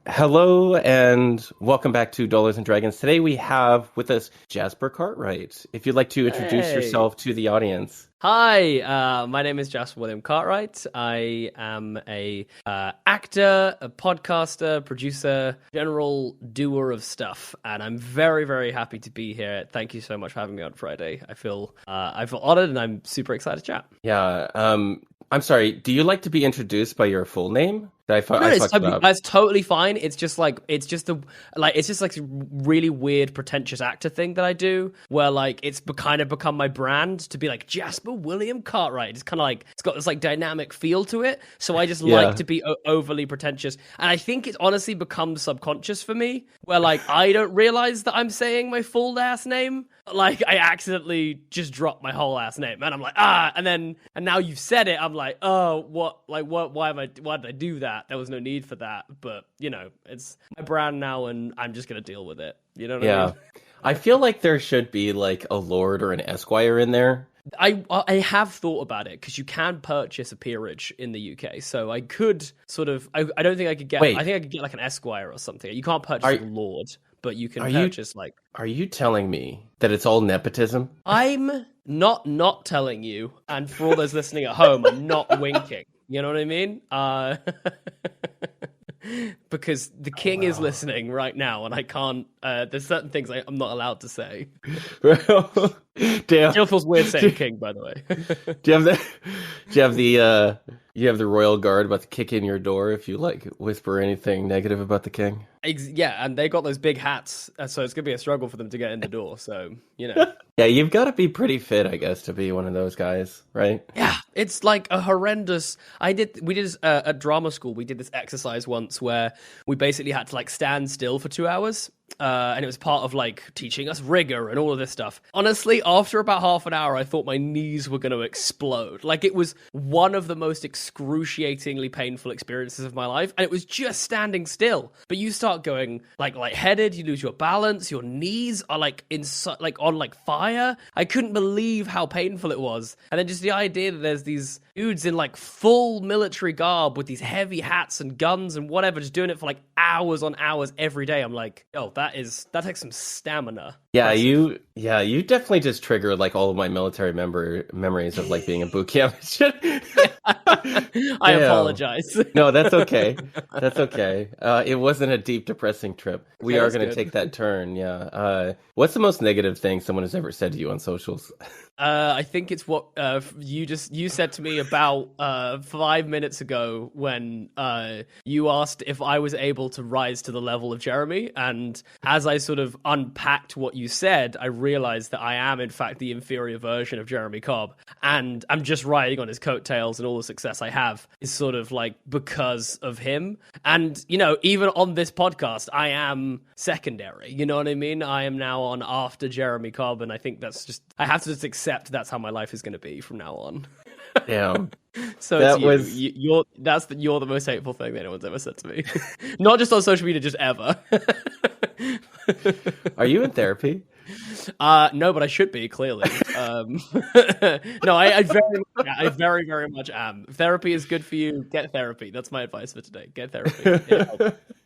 Hello and welcome back to Dollars and Dragons. Today we have with us Jasper Cartwright. If you'd like to introduce Hey. yourself to the audience. Hi, my name is Jasper William Cartwright. I am a actor, a podcaster, producer, general doer of stuff, and I'm very, very happy to be here. Thank you so much for having me on Friday. I feel honored, and I'm super excited to chat. Yeah, I'm sorry, do you like to be introduced by your full name? I fucked it up. That's totally fine. It's just like a really weird pretentious actor thing that I do, where like it's kind of become my brand to be like Jasper William Cartwright. It's kind of like it's got this like dynamic feel to it. So I just like to be overly pretentious, and I think it's honestly become subconscious for me, where like I don't realize that I'm saying my full last name. Like I accidentally just dropped my whole last name, and I'm like and now you've said it. I'm like, oh, what? Why did I do that? There was no need for that, but you know, it's my brand now, and I'm just gonna deal with it. You know what I mean? I feel like there should be like a lord or an esquire in there. I have thought about it because you can purchase a peerage in the UK, so I could sort of. I don't think I could get. Wait. I think I could get like an esquire or something. You can't purchase a lord, but you can purchase like. Are you telling me that it's all nepotism? I'm not telling you, and for all those listening at home, I'm not winking. You know what I mean? Because the king is listening right now, and I can't. There's certain things I'm not allowed to say. Damn. Still feels weird saying king, by the way. Do you have the royal guard about to kick in your door if you like whisper anything negative about the king? Yeah, and they got those big hats, so it's gonna be a struggle for them to get in the door. So you know. Yeah, you've got to be pretty fit, I guess, to be one of those guys, right? Yeah, it's like a horrendous. We did at drama school. We did this exercise once where we basically had to like stand still for 2 hours. And it was part of like teaching us rigor and all of this stuff. Honestly, after about half an hour, I thought my knees were going to explode. Like it was one of the most excruciatingly painful experiences of my life, and it was just standing still. But you start going like lightheaded, you lose your balance, your knees are like on like fire. I couldn't believe how painful it was, and then just the idea that there's these dudes in like full military garb with these heavy hats and guns and whatever, just doing it for like hours on hours every day. I'm like, oh, that takes some stamina. Yeah, you definitely just triggered like all of my military memories of like being in boot camp. I apologize. No, that's okay. That's okay. It wasn't a deep, depressing trip. We are going to take that turn. Yeah. What's the most negative thing someone has ever said to you on socials? I think it's what you said to me about 5 minutes ago when you asked if I was able to rise to the level of Jeremy, and as I sort of unpacked what you said, I realized that I am in fact the inferior version of Jeremy Cobb, and I'm just riding on his coattails, and all the success I have is sort of like because of him. And you know, even on this podcast, I am secondary. You know what I mean? I am now on after Jeremy Cobb, and I think that's just I have to just accept that's how my life is going to be from now on. Yeah. So you're the most hateful thing that anyone's ever said to me. Not just on social media, just ever. Are you in therapy? No, but I should be, clearly. No, I very, very much am. If therapy is good for you, get therapy. That's my advice for today. Get therapy.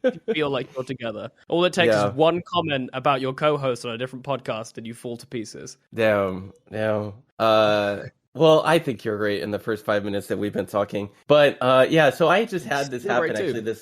You feel like you're together. All it takes is one comment about your co-host on a different podcast and you fall to pieces. Damn. Well, I think you're great in the first 5 minutes that we've been talking. But so I just had this happen actually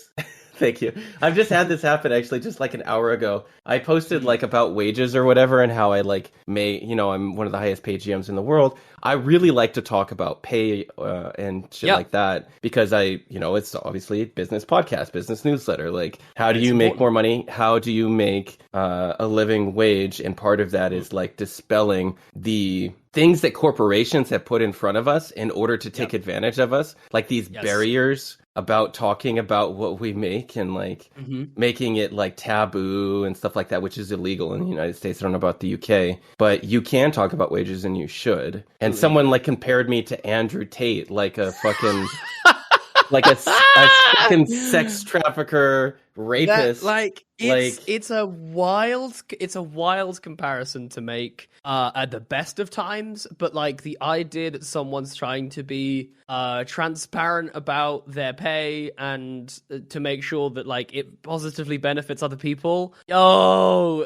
Thank you. I've just had this happen actually just like an hour ago. I posted like about wages or whatever and how I like I'm one of the highest paid GMs in the world. I really like to talk about pay and shit like that because it's obviously a business podcast, business newsletter. Like, how do you make more money? How do you make a living wage? And part of that is like dispelling the things that corporations have put in front of us in order to take advantage of us, like these barriers about talking about what we make and like making it like taboo and stuff like that, which is illegal in the United States. I don't know about the UK, but you can talk about wages and you should. And someone like compared me to Andrew Tate, like a fucking like a fucking sex trafficker, rapist. It's a wild comparison to make at the best of times, but like the idea that someone's trying to be transparent about their pay and to make sure that like it positively benefits other people. You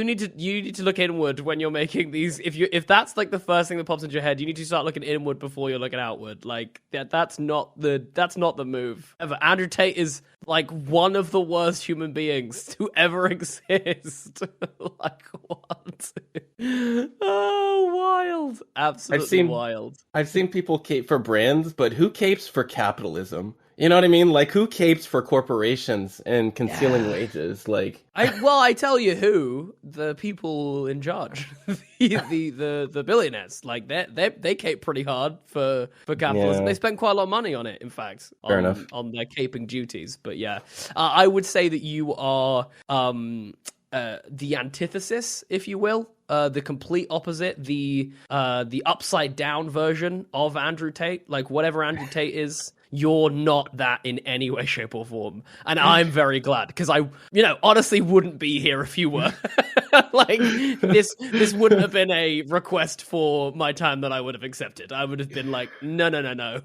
need to look inward when you're making these. If that's like the first thing that pops into your head, you need to start looking inward before you're looking outward. Like that's not the move. Ever. Andrew Tate is like one of the worst human beings to ever exist. Like what? Oh, wild! Absolutely wild. I've seen people cape for brands, but who capes for capitalism? You know what I mean? Like, who capes for corporations and concealing wages? Like, I tell you who, the people in charge, the billionaires. Like, they cape pretty hard for capitalism. Yeah. They spend quite a lot of money on it, in fact, on their caping duties. But yeah, I would say that you are the antithesis, if you will. The complete opposite, the upside down version of Andrew Tate. Like, whatever Andrew Tate is, you're not that in any way, shape, or form. And I'm very glad, because I, honestly wouldn't be here if you were. Like, this wouldn't have been a request for my time that I would have accepted. I would have been like, no.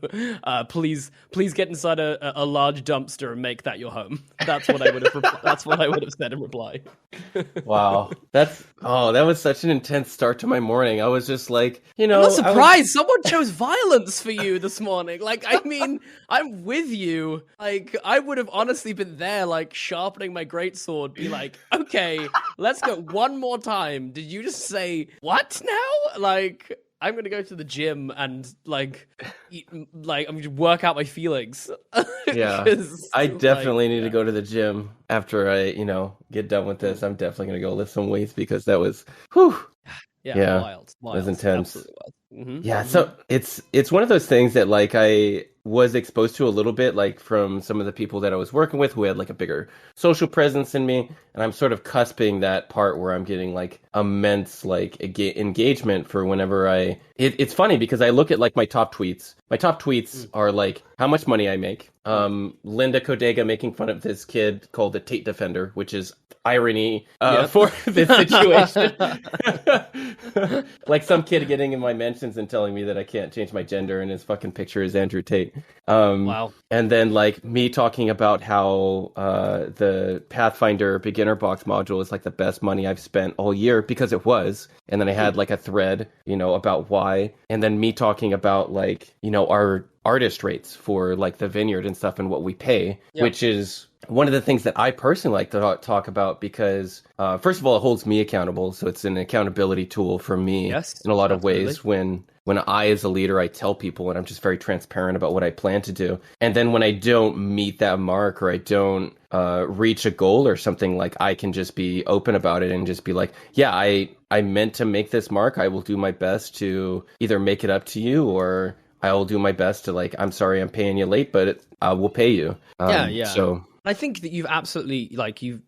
Please get inside a large dumpster and make that your home. That's what I would have said in reply. Wow. That was such an intense start to my morning. I was just like, I'm not surprised. Someone chose violence for you this morning. Like, I mean, I'm with you. Like, I would have honestly been there, like, sharpening my greatsword, be like, okay, let's go one more time. Did you just say what now? Like, I'm gonna go to the gym and I'm gonna work out my feelings. Yeah, I definitely need to go to the gym after I, get done with this. I'm definitely gonna go lift some weights, because that was, whew. Yeah, wild. It was intense. Absolutely wild. Mm-hmm. Yeah, so it's one of those things that like I was exposed to a little bit, like from some of the people that I was working with who had like a bigger social presence in me, and I'm sort of cusping that part where I'm getting like immense like engagement for whenever it's funny because I look at like my top tweets. My top tweets are like how much money I make. Linda Codega making fun of this kid called the Tate Defender, which is irony for this situation. Like some kid getting in my mentions and telling me that I can't change my gender and his fucking picture is Andrew Tate. Wow. And then like me talking about how the Pathfinder beginner box module is like the best money I've spent all year, because it was. And then I had like a thread, about why. And then me talking about like, our artist rates for like the vineyard and stuff and what we pay, which is one of the things that I personally like to talk about, because first of all, it holds me accountable. So it's an accountability tool for me in a lot of ways. When I, as a leader, I tell people and I'm just very transparent about what I plan to do. And then when I don't meet that mark or I don't reach a goal or something, like I can just be open about it and just be like, yeah, I meant to make this mark. I will do my best to either make it up to you, or I will do my best to like, I'm sorry I'm paying you late, but I will pay you. So I think that you've absolutely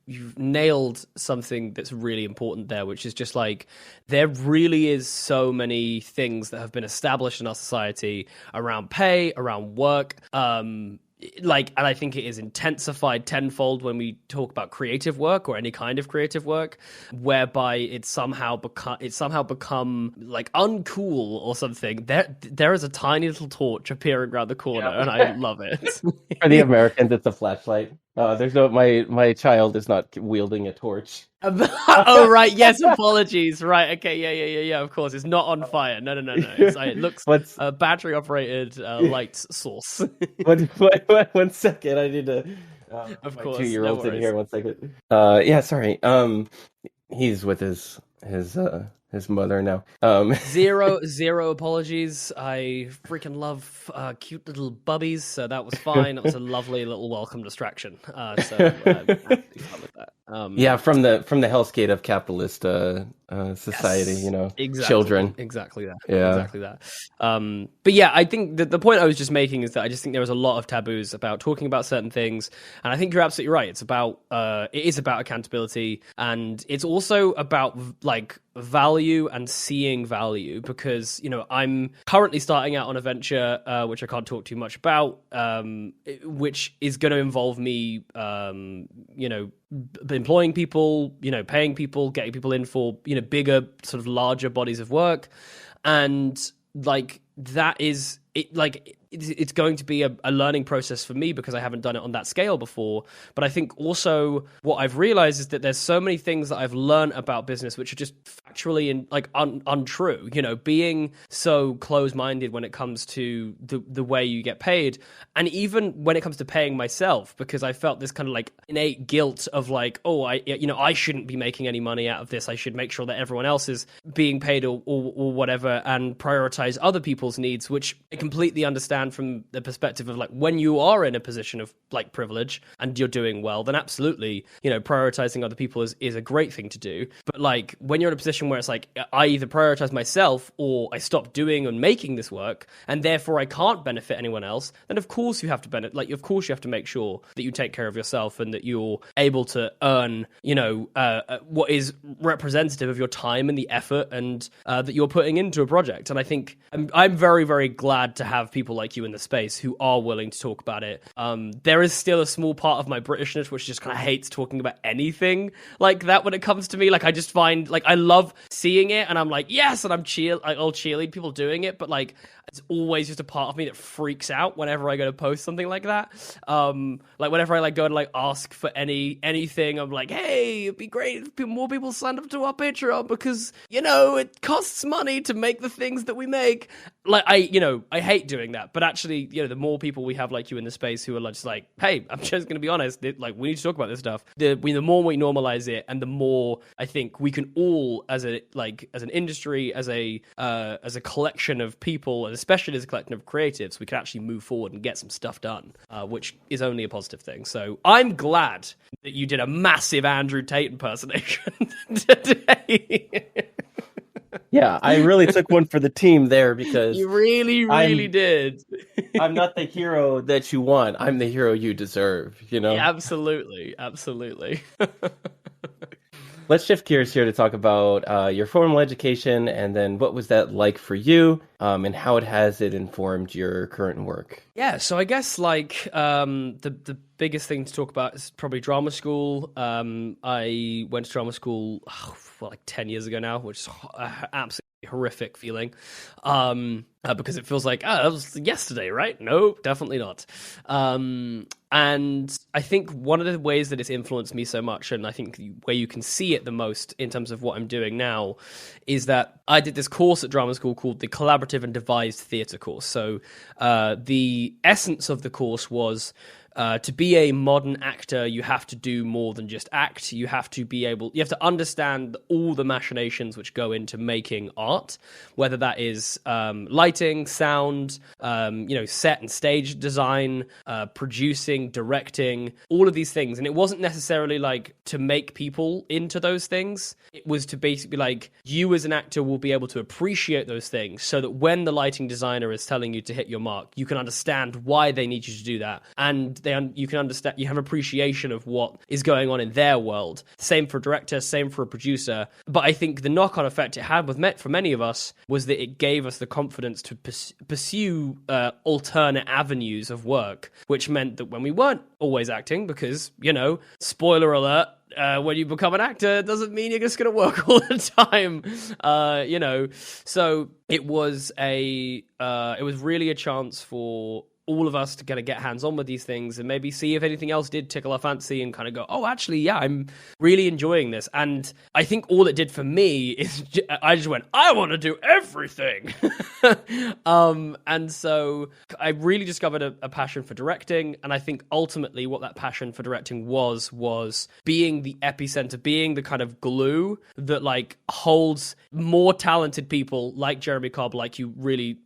you've nailed something that's really important there, which is just like there really is so many things that have been established in our society around pay, around work, and I think it is intensified tenfold when we talk about creative work or any kind of creative work, whereby it's somehow become like uncool or something. There is a tiny little torch appearing around the corner, and I love it. For the Americans, it's a flashlight. There's no my child is not wielding a torch. Oh right, yes. Apologies. Right, okay, yeah. Of course, it's not on fire. No. It looks a battery operated light source. One second, I need to. Of course, 2-year-old's in here. 1 second. Sorry. He's with his mother now. Zero apologies. I freaking love cute little bubbies, so that was fine. That was a lovely little welcome distraction. So I'm happy fun with that. From the hellscape of capitalist society, exactly, children. Exactly that. Yeah. Exactly that. But yeah, I think the point I was just making is that I just think there was a lot of taboos about talking about certain things, and I think you're absolutely right. It is about accountability, and it's also about like value and seeing value, because, you know, I'm currently starting out on a venture, which I can't talk too much about, which is going to involve me, you know, employing people, you know, paying people, getting people in for, you know, bigger, sort of larger bodies of work. And like, that is it, like, it's going to be a learning process for me because I haven't done it on that scale before. But I think also what I've realized is that there's so many things that I've learned about business which are just factually untrue. You know, being so close-minded when it comes to the way you get paid, and even when it comes to paying myself, because I felt this kind of like innate guilt of like, oh, I shouldn't be making any money out of this. I should make sure that everyone else is being paid or whatever, and prioritize other people's needs, which I completely understand from the perspective of like, when you are in a position of like privilege and you're doing well, then absolutely, you know, prioritizing other people is a great thing to do. But like, when you're in a position where it's like, I either prioritize myself or I stop doing and making this work, and therefore I can't benefit anyone else, then of course you have to benefit. Like, of course you have to make sure that you take care of yourself and that you're able to earn, you know, what is representative of your time and the effort and that you're putting into a project. And I think I'm very, very glad to have people like you in the space who are willing to talk about it. There is still a small part of my Britishness which just kind of hates talking about anything like that when it comes to me. Like, I just find, like, I love seeing it and I'm like, yes, and I'll cheerlead people doing it, but like, it's always just a part of me that freaks out whenever I go to post something like that. Like, whenever I like go and like ask for anything, I'm like, hey, it'd be great if more people signed up to our Patreon because, you know, it costs money to make the things that we make. Like, I hate doing that, but actually, you know, the more people we have like you in the space who are just like, hey, I'm just going to be honest, like, we need to talk about this stuff. The more we normalize it, and the more I think we can all, as an industry, as a collection of people, and especially as a collection of creatives, we can actually move forward and get some stuff done, which is only a positive thing. So I'm glad that you did a massive Andrew Tate impersonation today. Yeah, I really took one for the team there, because you really did. I'm not the hero that you want. I'm the hero you deserve, you know? Yeah, absolutely. Let's shift gears here to talk about your formal education, and then what was that like for you, and how has it informed your current work? Yeah, so I guess like the biggest thing to talk about is probably drama school. I went to drama school like 10 years ago now, which is absolutely horrific feeling, because it feels like, that was yesterday, right? No, definitely not. And I think one of the ways that it's influenced me so much, and I think where you can see it the most in terms of what I'm doing now, is that I did this course at drama school called the Collaborative and Devised Theatre course. So the essence of the course was, to be a modern actor, you have to do more than just act. You have to understand all the machinations which go into making art, whether that is lighting, sound, set and stage design, producing, directing, all of these things. And it wasn't necessarily like to make people into those things. It was to basically like, you as an actor will be able to appreciate those things so that when the lighting designer is telling you to hit your mark, you can understand why they need you to do that. And you can understand, you have appreciation of what is going on in their world. Same for a director, same for a producer. But I think the knock-on effect it had for many of us was that it gave us the confidence to pursue alternate avenues of work, which meant that when we weren't always acting, because, you know, spoiler alert, when you become an actor, it doesn't mean you're just going to work all the time, So it was really a chance for all of us to kind of get hands-on with these things and maybe see if anything else did tickle our fancy and kind of go, oh, actually, yeah, I'm really enjoying this. And I think all it did for me is I just went, I want to do everything. And so I really discovered a passion for directing. And I think ultimately what that passion for directing was being the epicenter, being the kind of glue that like holds more talented people like Jeremy Cobb, like you really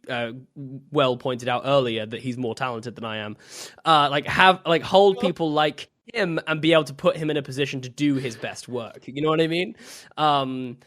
well pointed out earlier, that he's more talented than I am, hold people like him and be able to put him in a position to do his best work. You know what I mean?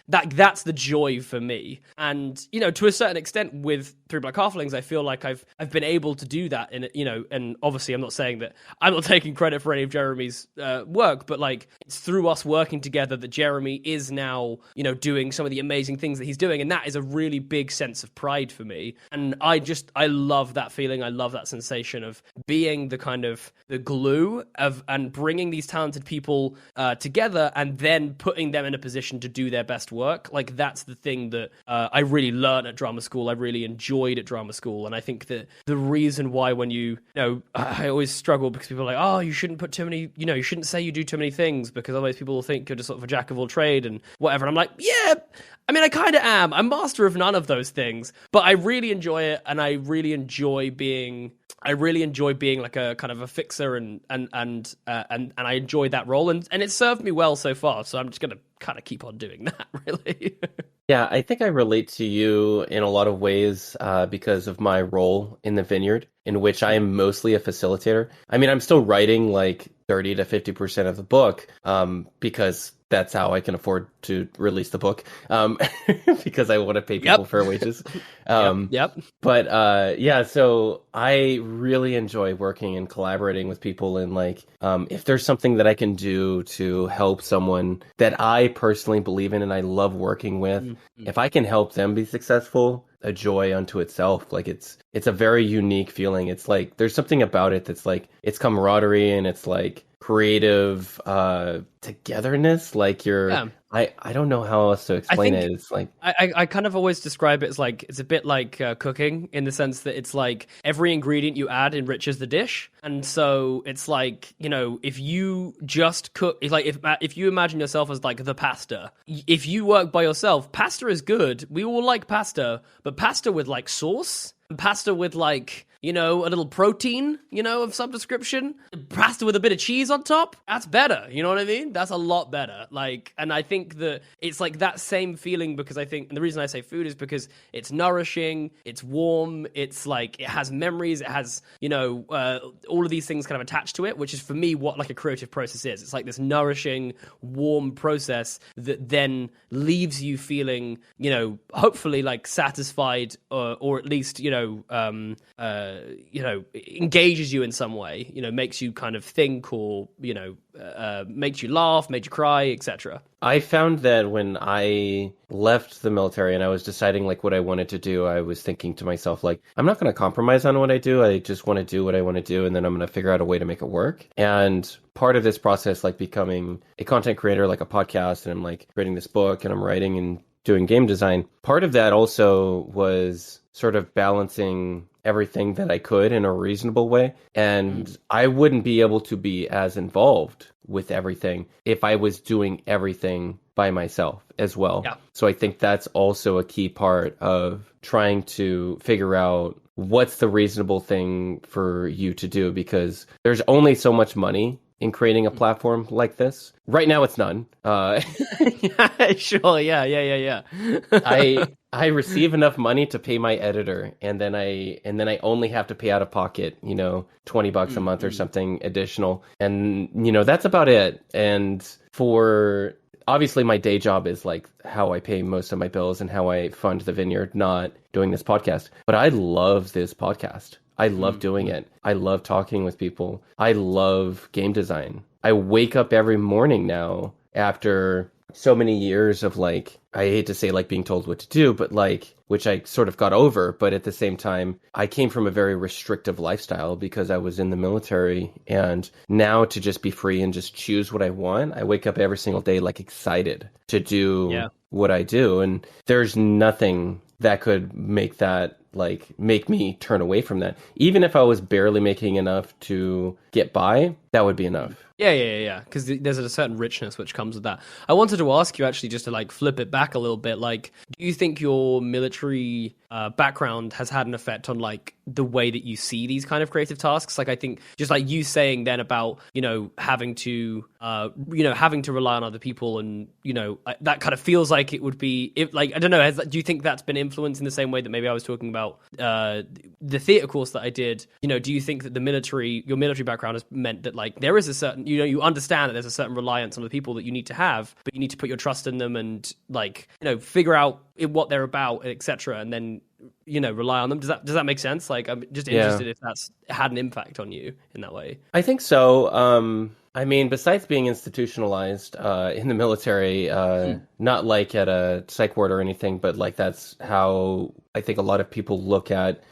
That's the joy for me. And, you know, to a certain extent with Three Black Halflings, I feel like I've been able to do that in, you know, and obviously I'm not saying that I'm not taking credit for any of Jeremy's work, but like it's through us working together that Jeremy is now, you know, doing some of the amazing things that he's doing. And that is a really big sense of pride for me. And I love that feeling. I love that sensation of being the kind of the glue of, and bringing these talented people together and then putting them in a position to do their best work. Like that's the thing that I really learned at drama school. I really enjoyed at drama school. And I think that the reason why when you know, I always struggle because people are like, oh, you shouldn't put too many, you know, you shouldn't say you do too many things because otherwise people will think you're just sort of a jack of all trade and whatever. And I'm like, yeah, I mean, I kind of am. I'm master of none of those things, but I really enjoy it. And I really enjoy being like a kind of a fixer and I enjoy that role and it served me well so far. So I'm just going to kind of keep on doing that, really. Yeah, I think I relate to you in a lot of ways because of my role in the Vineyard, in which I am mostly a facilitator. I mean, I'm still writing like 30 to 50% of the book because that's how I can afford to release the book because I want to pay people fair wages. But yeah, so I really enjoy working and collaborating with people. And like, if there's something that I can do to help someone that I personally believe in and I love working with, if I can help them be successful, a joy unto itself. Like it's a very unique feeling. It's like there's something about it that's like it's camaraderie and it's like creative togetherness. Like I don't know how else to explain it. It's like I kind of always describe it as like it's a bit like cooking in the sense that it's like every ingredient you add enriches the dish, and so it's like, you know, if you just cook, like if you imagine yourself as like the pasta, if you work by yourself, pasta is good. We all like pasta, but pasta with like sauce. Pasta with like, you know, a little protein, you know, of some description. Pasta with a bit of cheese on top. That's better. You know what I mean? That's a lot better. Like, and I think that it's like that same feeling because I think, and the reason I say food is because it's nourishing, it's warm, it's like, it has memories, it has, you know, all of these things kind of attached to it, which is for me what like a creative process is. It's like this nourishing, warm process that then leaves you feeling, you know, hopefully like satisfied or at least, you know, engages you in some way, you know, makes you kind of think or, you know, makes you laugh, made you cry, etc. I found that when I left the military and I was deciding like what I wanted to do, I was thinking to myself, like, I'm not going to compromise on what I do. I just want to do what I want to do. And then I'm going to figure out a way to make it work. And part of this process, like becoming a content creator, like a podcast, and I'm like creating this book and I'm writing and doing game design. Part of that also was sort of balancing everything that I could in a reasonable way. And I wouldn't be able to be as involved with everything if I was doing everything by myself as well. Yeah. So I think that's also a key part of trying to figure out what's the reasonable thing for you to do, because there's only so much money in creating a platform like this. Right now, it's none. Yeah, sure. Yeah. I receive enough money to pay my editor, and then I only have to pay out of pocket, you know, $20 a month or something additional, and you know that's about it. And for obviously my day job is like how I pay most of my bills and how I fund the Vineyard, not doing this podcast. But I love this podcast. I love doing it. I love talking with people. I love game design. I wake up every morning now after so many years of like, I hate to say like being told what to do, but like, which I sort of got over. But at the same time, I came from a very restrictive lifestyle because I was in the military. And now to just be free and just choose what I want, I wake up every single day like excited to do what I do. And there's nothing that could make me turn away from that. Even if I was barely making enough to get by, that would be enough. Yeah. Because there's a certain richness which comes with that. I wanted to ask you actually, just to like flip it back a little bit, like, do you think your military background has had an effect on like the way that you see these kind of creative tasks? Like, I think just like you saying then about, you know, having to rely on other people, and, you know, that kind of feels like it would be, if like, I don't know, do you think that's been influenced in the same way that maybe I was talking about the theater course that I did? You know, do you think that your military background has meant that like there is a certain, you understand that there's a certain reliance on the people that you need to have, but you need to put your trust in them and figure out what they're about, etc., and then rely on them. Does that make sense? Like, I'm just interested if that's had an impact on you in that way. I think so. I mean, besides being institutionalized in the military, not like at a psych ward or anything, but like that's how I think a lot of people look at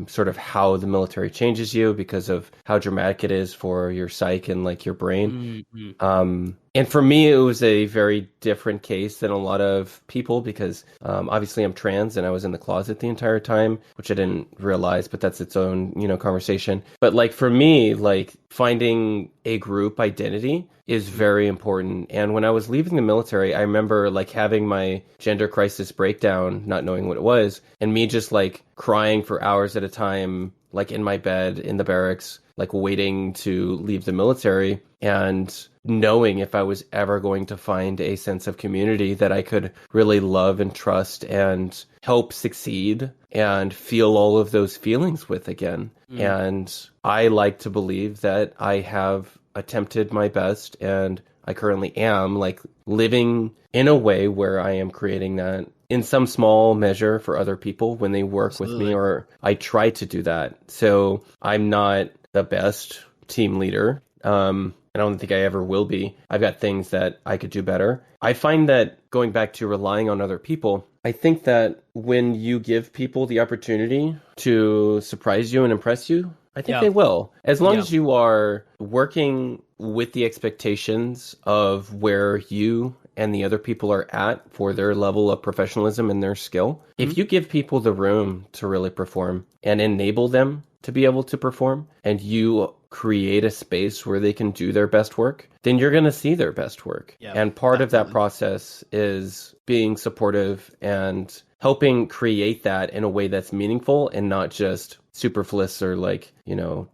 sort of how the military changes you because of how dramatic it is for your psyche and like your brain. Mm-hmm. And for me, it was a very different case than a lot of people because obviously I'm trans and I was in the closet the entire time, which I didn't realize, but that's its own, conversation. But like for me, like finding a group identity is very important. And when I was leaving the military, I remember like having my gender crisis breakdown, not knowing what it was, and me just like crying for hours at a time, like in my bed in the barracks, like waiting to leave the military and knowing if I was ever going to find a sense of community that I could really love and trust and help succeed and feel all of those feelings with again. And I like to believe that I have attempted my best, and I currently am like living in a way where I am creating that in some small measure for other people when they work with me, or I try to do that. So I'm not the best team leader. I don't think I ever will be. I've got things that I could do better. I find that going back to relying on other people, I think that when you give people the opportunity to surprise you and impress you, I think they will. As long as you are working with the expectations of where you and the other people are at for their level of professionalism and their skill. If you give people the room to really perform and enable them to be able to perform, and you create a space where they can do their best work, then you're going to see their best work. Yeah, and part of that process is being supportive and helping create that in a way that's meaningful and not just superfluous or like,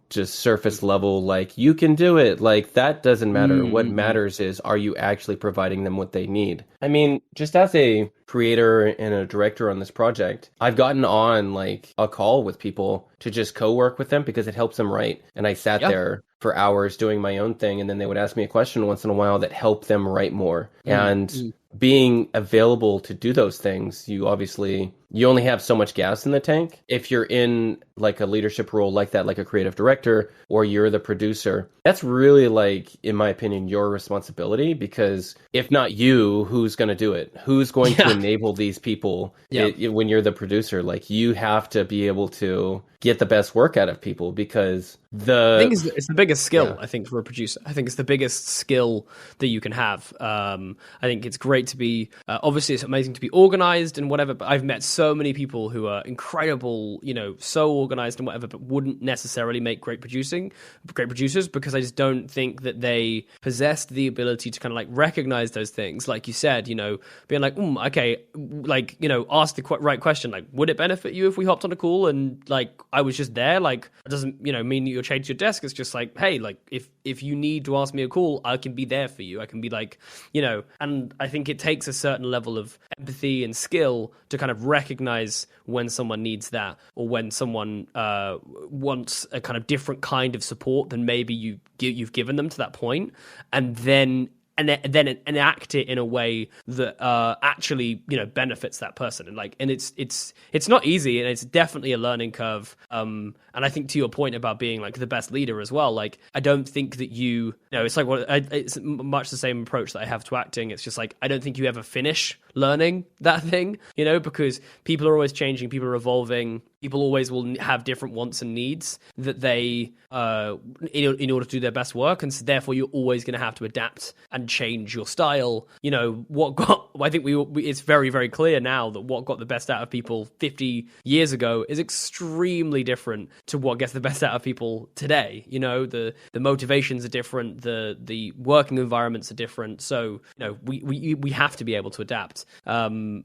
just surface level, like you can do it. Like that doesn't matter. What matters is, are you actually providing them what they need? I mean, just as a creator and a director on this project, I've gotten on like a call with people to just co-work with them because it helps them write. And I sat there for hours doing my own thing. And then they would ask me a question once in a while that helped them write more. And being available to do those things, you only have so much gas in the tank. If you're in like a leadership role like that, like a creative director, or you're the producer, that's really like, in my opinion, your responsibility, because if not you, who's going to do it? Who's going to enable these people when you're the producer? Like you have to be able to get the best work out of people, because I think it's the biggest skill, I think, for a producer. I think it's the biggest skill that you can have. I think it's great to be, obviously it's amazing to be organized and whatever, but I've met so many people who are incredible, so organized and whatever, but wouldn't necessarily make great producers, because I just don't think that they possessed the ability to kind of like recognize those things. Like you said, being like, okay, like, ask the right question. Like, would it benefit you if we hopped on a call and like, I was just there? Like, it doesn't, mean that you'll change your desk. It's just like, hey, like if you need to ask me a call, I can be there for you. I can be like, and I think it takes a certain level of empathy and skill to kind of recognize when someone needs that, or when someone wants a kind of different kind of support than maybe you've given them to that point, and then enact it in a way that actually benefits that person. And it's not easy, and it's definitely a learning curve. And I think to your point about being like the best leader as well, like I don't think that it's like it's much the same approach that I have to acting. It's just like I don't think you ever finish learning that thing, because people are always changing, people are evolving, people always will have different wants and needs that they in order to do their best work, and so therefore you're always going to have to adapt and change your style. I think it's very, very clear now that what got the best out of people 50 years ago is extremely different to what gets the best out of people today. The motivations are different, the working environments are different, so we have to be able to adapt and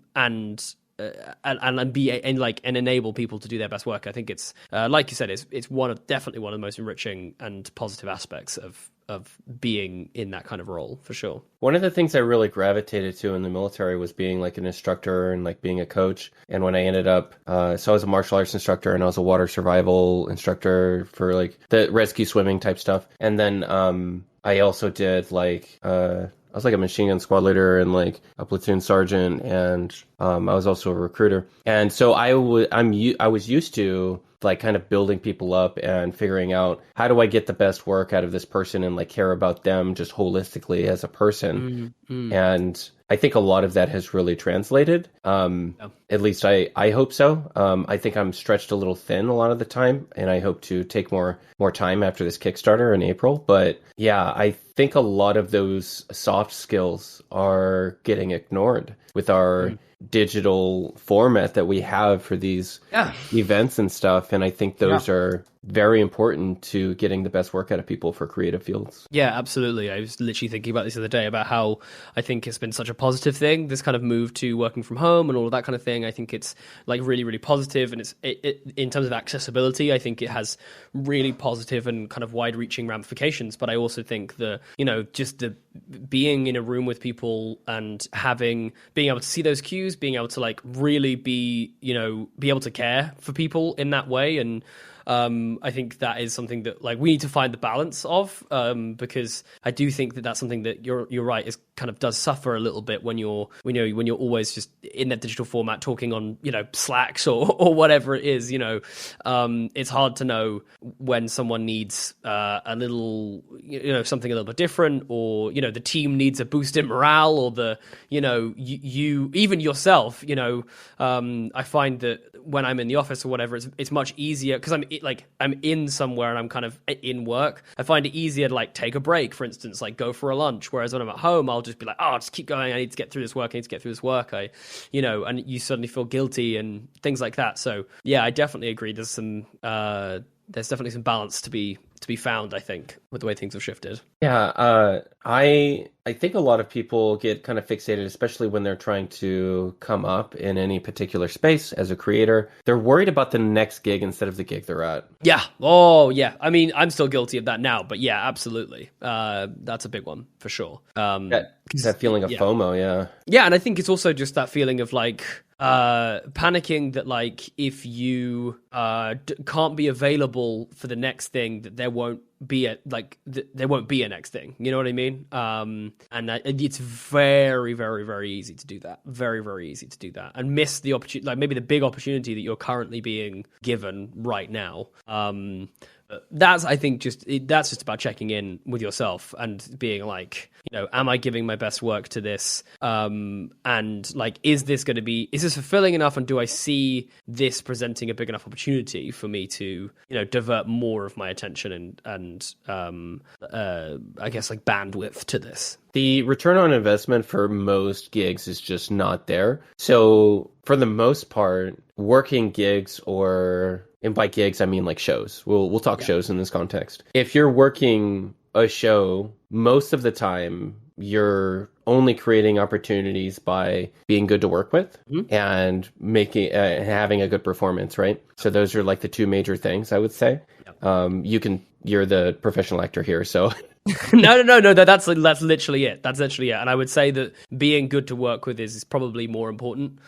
enable people to do their best work. I think it's like you said, it's definitely one of the most enriching and positive aspects of being in that kind of role, for sure. One of the things I really gravitated to in the military was being like an instructor and like being a coach. And when I ended up, so I was a martial arts instructor and I was a water survival instructor for like the rescue swimming type stuff. And then I also did like I was like a machine gun squad leader and like a platoon sergeant, and I was also a recruiter. And so I was used to like kind of building people up and figuring out how do I get the best work out of this person and like care about them just holistically as a person. And I think a lot of that has really translated. At least I hope so. I think I'm stretched a little thin a lot of the time, and I hope to take more time after this Kickstarter in April. But yeah, I think a lot of those soft skills are getting ignored with our digital format that we have for these events and stuff. And I think those are very important to getting the best work out of people for creative fields. Yeah, absolutely. I was literally thinking about this the other day about how I think it's been such a positive thing, this kind of move to working from home and all of that kind of thing. I think it's like really, really positive, and it's in terms of accessibility, I think it has really positive and kind of wide-reaching ramifications. But I also think just the being in a room with people and being able to see those cues, being able to like really be able to care for people in that way. And I think that is something that like we need to find the balance of, because I do think that that's something that you're right is kind of does suffer a little bit when you're always just in that digital format talking on Slacks or whatever it is. It's hard to know when someone needs a little something a little bit different, or the team needs a boost in morale, or you even yourself. I find that when I'm in the office or whatever, it's much easier because I'm in somewhere and I'm kind of in work. I find it easier to like take a break, for instance, like go for a lunch. Whereas when I'm at home, I'll just be like, oh, just keep going. I need to get through this work. And you suddenly feel guilty and things like that. So yeah, I definitely agree. There's definitely some balance to be found, I think, with the way things have shifted. Yeah, I think a lot of people get kind of fixated, especially when they're trying to come up in any particular space as a creator. They're worried about the next gig instead of the gig they're at. Yeah. Oh, yeah. I mean, I'm still guilty of that now, but yeah, absolutely. That's a big one for sure. That feeling of FOMO, yeah. Yeah, and I think it's also just that feeling of like panicking that like if you can't be available for the next thing, that there won't be a next thing. You know what I mean? And it's very, very, very easy to do that. Very, very easy to do that and miss the opportunity, like maybe the big opportunity that you're currently being given right now. That's just about checking in with yourself and being like, am I giving my best work to this? And like, is this fulfilling enough? And do I see this presenting a big enough opportunity for me to, divert more of my attention and I guess like bandwidth to this? The return on investment for most gigs is just not there. So for the most part, working gigs and by gigs, I mean like shows. We'll talk shows in this context. If you're working a show, most of the time, you're only creating opportunities by being good to work with and making having a good performance, right? So those are like the two major things I would say. You're the professional actor here, so. No. That's literally it. That's literally it. And I would say that being good to work with is probably more important,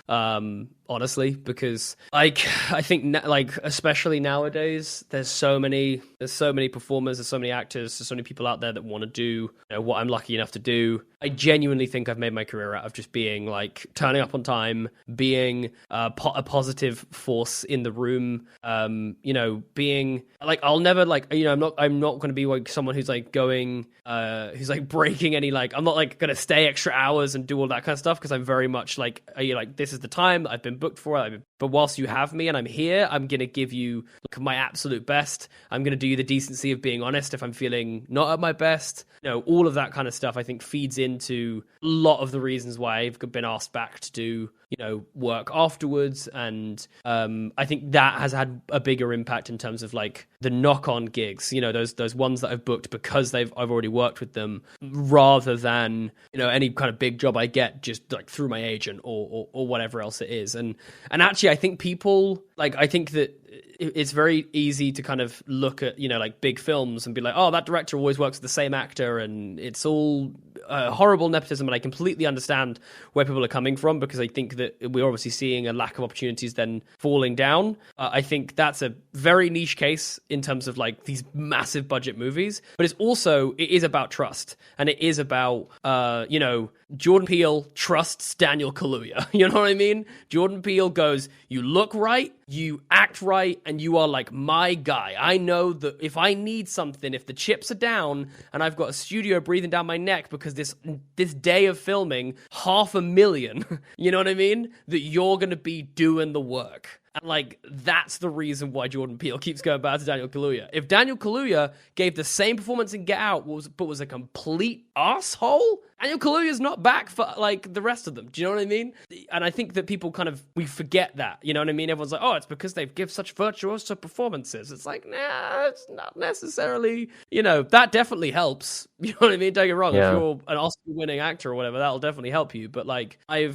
honestly, because like I think like especially nowadays, there's so many performers, there's so many actors, there's so many people out there that want to do what I'm lucky enough to do. I genuinely think I've made my career out of just being like turning up on time, being a positive force in the room, being like I'll never like I'm not going to be like someone who's like going who's like breaking any like I'm not like going to stay extra hours and do all that kind of stuff because I'm very much like this is the time I've been booked for it. But whilst you have me and I'm here, I'm going to give you my absolute best. I'm going to do you the decency of being honest if I'm feeling not at my best. All of that kind of stuff I think feeds into a lot of the reasons why I've been asked back to do work afterwards. And I think that has had a bigger impact in terms of like the knock-on gigs, those ones that I've booked because I've already worked with them, rather than any kind of big job I get just like through my agent or whatever else it is. And actually I think people I think that it's very easy to kind of look at like big films and be like, oh, that director always works with the same actor and it's all horrible nepotism, and I completely understand where people are coming from, because I think that we're obviously seeing a lack of opportunities then falling down. I think that's a very niche case in terms of like these massive budget movies, but it is about trust, and it is about Jordan Peele trusts Daniel Kaluuya. You know what I mean? Jordan Peele goes, you look right, you act right, and you are like my guy. I know that if I need something, if the chips are down and I've got a studio breathing down my neck because this day of filming, $500,000, you know what I mean? That you're going to be doing the work. And, like, that's the reason why Jordan Peele keeps going back to Daniel Kaluuya. If Daniel Kaluuya gave the same performance in Get Out, but was a complete asshole, Daniel Kaluuya's not back for, like, the rest of them. Do you know what I mean? And I think that people we forget that. You know what I mean? Everyone's like, oh, it's because they give such virtuoso performances. It's like, nah, it's not necessarily, that definitely helps. You know what I mean? Don't get me wrong. Yeah. If you're an Oscar-winning actor or whatever, that'll definitely help you. But, like, I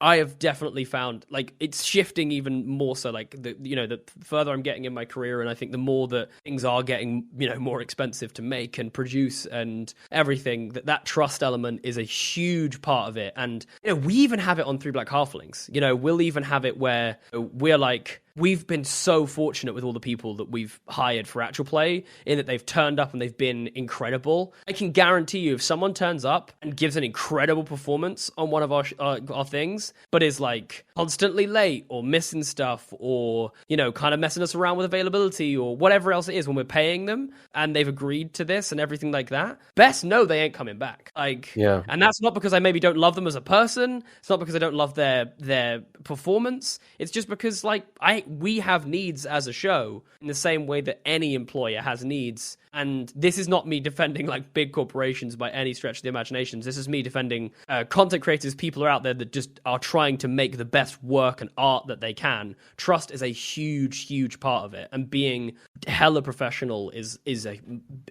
have definitely found, like, it's shifting even more so, like, the further I'm getting in my career, and I think the more that things are getting, more expensive to make and produce and everything, that trust element is a huge part of it. And, we even have it on Three Black Halflings. We'll even have it where we're like, we've been so fortunate with all the people that we've hired for actual play, in that they've turned up and they've been incredible. I can guarantee you, if someone turns up and gives an incredible performance on one of our things, but is like constantly late or missing stuff, or, kind of messing us around with availability or whatever else it is when we're paying them, and they've agreed to this and everything like that, best know they ain't coming back. Like, yeah. And that's not because I maybe don't love them as a person. It's not because I don't love their performance. It's just because, like, we have needs as a show in the same way that any employer has needs. And this is not me defending like big corporations by any stretch of the imaginations. This is me defending content creators. People are out there that just are trying to make the best work and art that they can. Trust is a huge, huge part of it. And being hella professional is a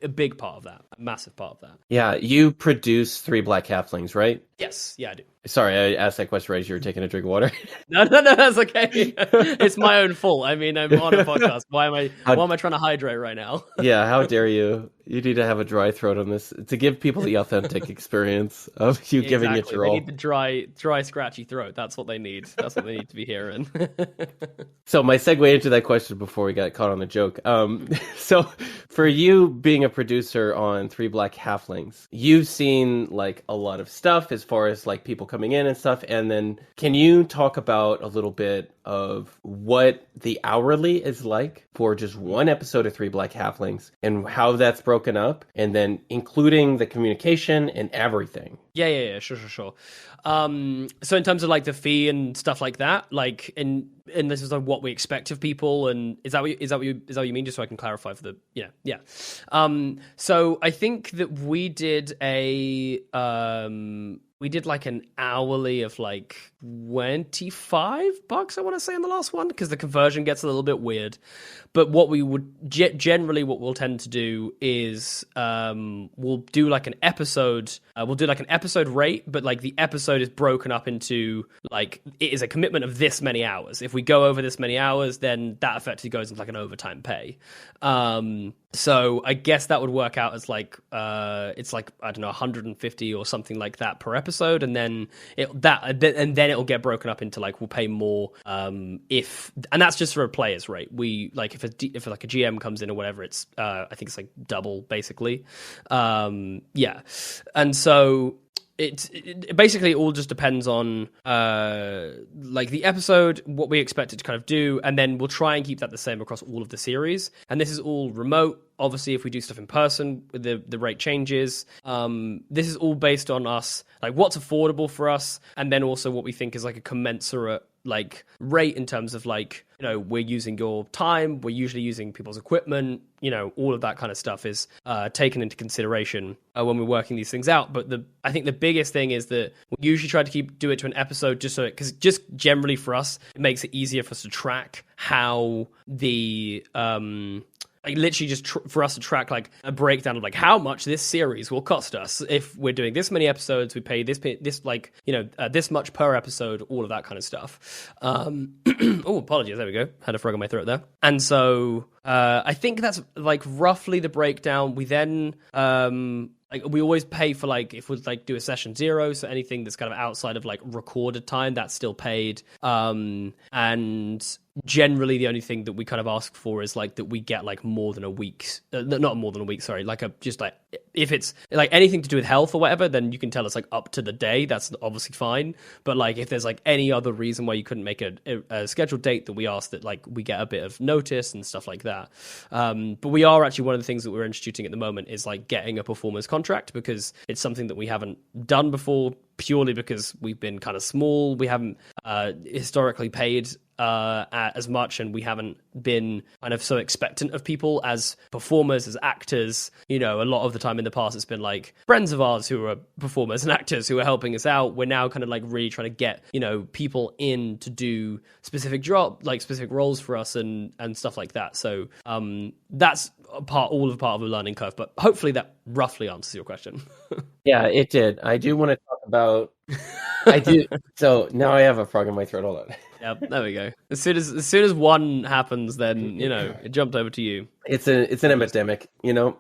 big part of that, a massive part of that. Yeah, you produce Three Black Halflings, right? Yes, yeah, I do. Sorry, I asked that question right as you were taking a drink of water. No, that's okay. It's my own fault. I mean, I'm on a podcast. Why am I trying to hydrate right now? Yeah, how dare you? You need to have a dry throat on this to give people the authentic experience of you giving it your all. They need the dry, scratchy throat. That's what they need. That's what they need to be hearing. So my segue into that question before we got caught on the joke. So for you being a producer on Three Black Halflings, you've seen like a lot of stuff as far as like people coming in and stuff. And then can you talk about a little bit of what the hourly is like for just one episode of Three Black Halflings and how that's broken up, and then including the communication and everything? Yeah, sure. So in terms of like the fee and stuff like that, like and this is like what we expect of people, and is that what you mean? Just so I can clarify for the yeah. So I think that we did like an hourly of like $25, I want to say, on the last one, because the conversion gets a little bit weird. But what we would generally, what we'll tend to do is we'll do like an episode. We'll do like an episode rate, but like the episode is broken up into like it is a commitment of this many hours. If we go over this many hours, then that effectively goes into like an overtime pay. So I guess that would work out as like it's like, I don't know, 150 or something like that per episode, and then it'll get broken up into like we'll pay more and that's just for a player's rate. We like if like a GM comes in or whatever, it's I think it's like double basically. Yeah, and so it basically all just depends on like the episode, what we expect it to kind of do, and then we'll try and keep that the same across all of the series. And this is all remote. Obviously, if we do stuff in person, the rate changes. This is all based on us, like what's affordable for us, and then also what we think is like a commensurate like rate in terms of like, we're using your time, we're usually using people's equipment, all of that kind of stuff is taken into consideration when we're working these things out. But I think the biggest thing is that we usually try to do it to an episode because just generally for us, it makes it easier for us to track how the like literally just for us to track like a breakdown of like how much this series will cost us if we're doing this many episodes. We pay this like this much per episode, all of that kind of stuff. Oh, apologies. There we go. Had a frog in my throat there. And so I think that's like roughly the breakdown. We then like we always pay for like if we like do a session 0, so anything that's kind of outside of like recorded time, that's still paid. And generally the only thing that we kind of ask for is like that we get like more than a week's not more than a week, sorry, like a just like if it's like anything to do with health or whatever, then you can tell us like up to the day. That's obviously fine. But like if there's like any other reason why you couldn't make a scheduled date, that we ask that like we get a bit of notice and stuff like that. But we are actually, one of the things that we're instituting at the moment is like getting a performers contract, because it's something that we haven't done before, purely because we've been kind of small. We haven't historically paid as much, and we haven't been kind of so expectant of people as performers, as actors. You know, a lot of the time in the past it's been like friends of ours who are performers and actors who are helping us out. We're now kind of like really trying to get, you know, people in to do specific roles for us and stuff like that. So that's part of a learning curve, but hopefully that roughly answers your question. Yeah, it did. I do want to talk about I do. So now I have a frog in my throat. Hold on. Yep, there we go. As soon as one happens, then you know it jumped over to you. It's an epidemic, you know.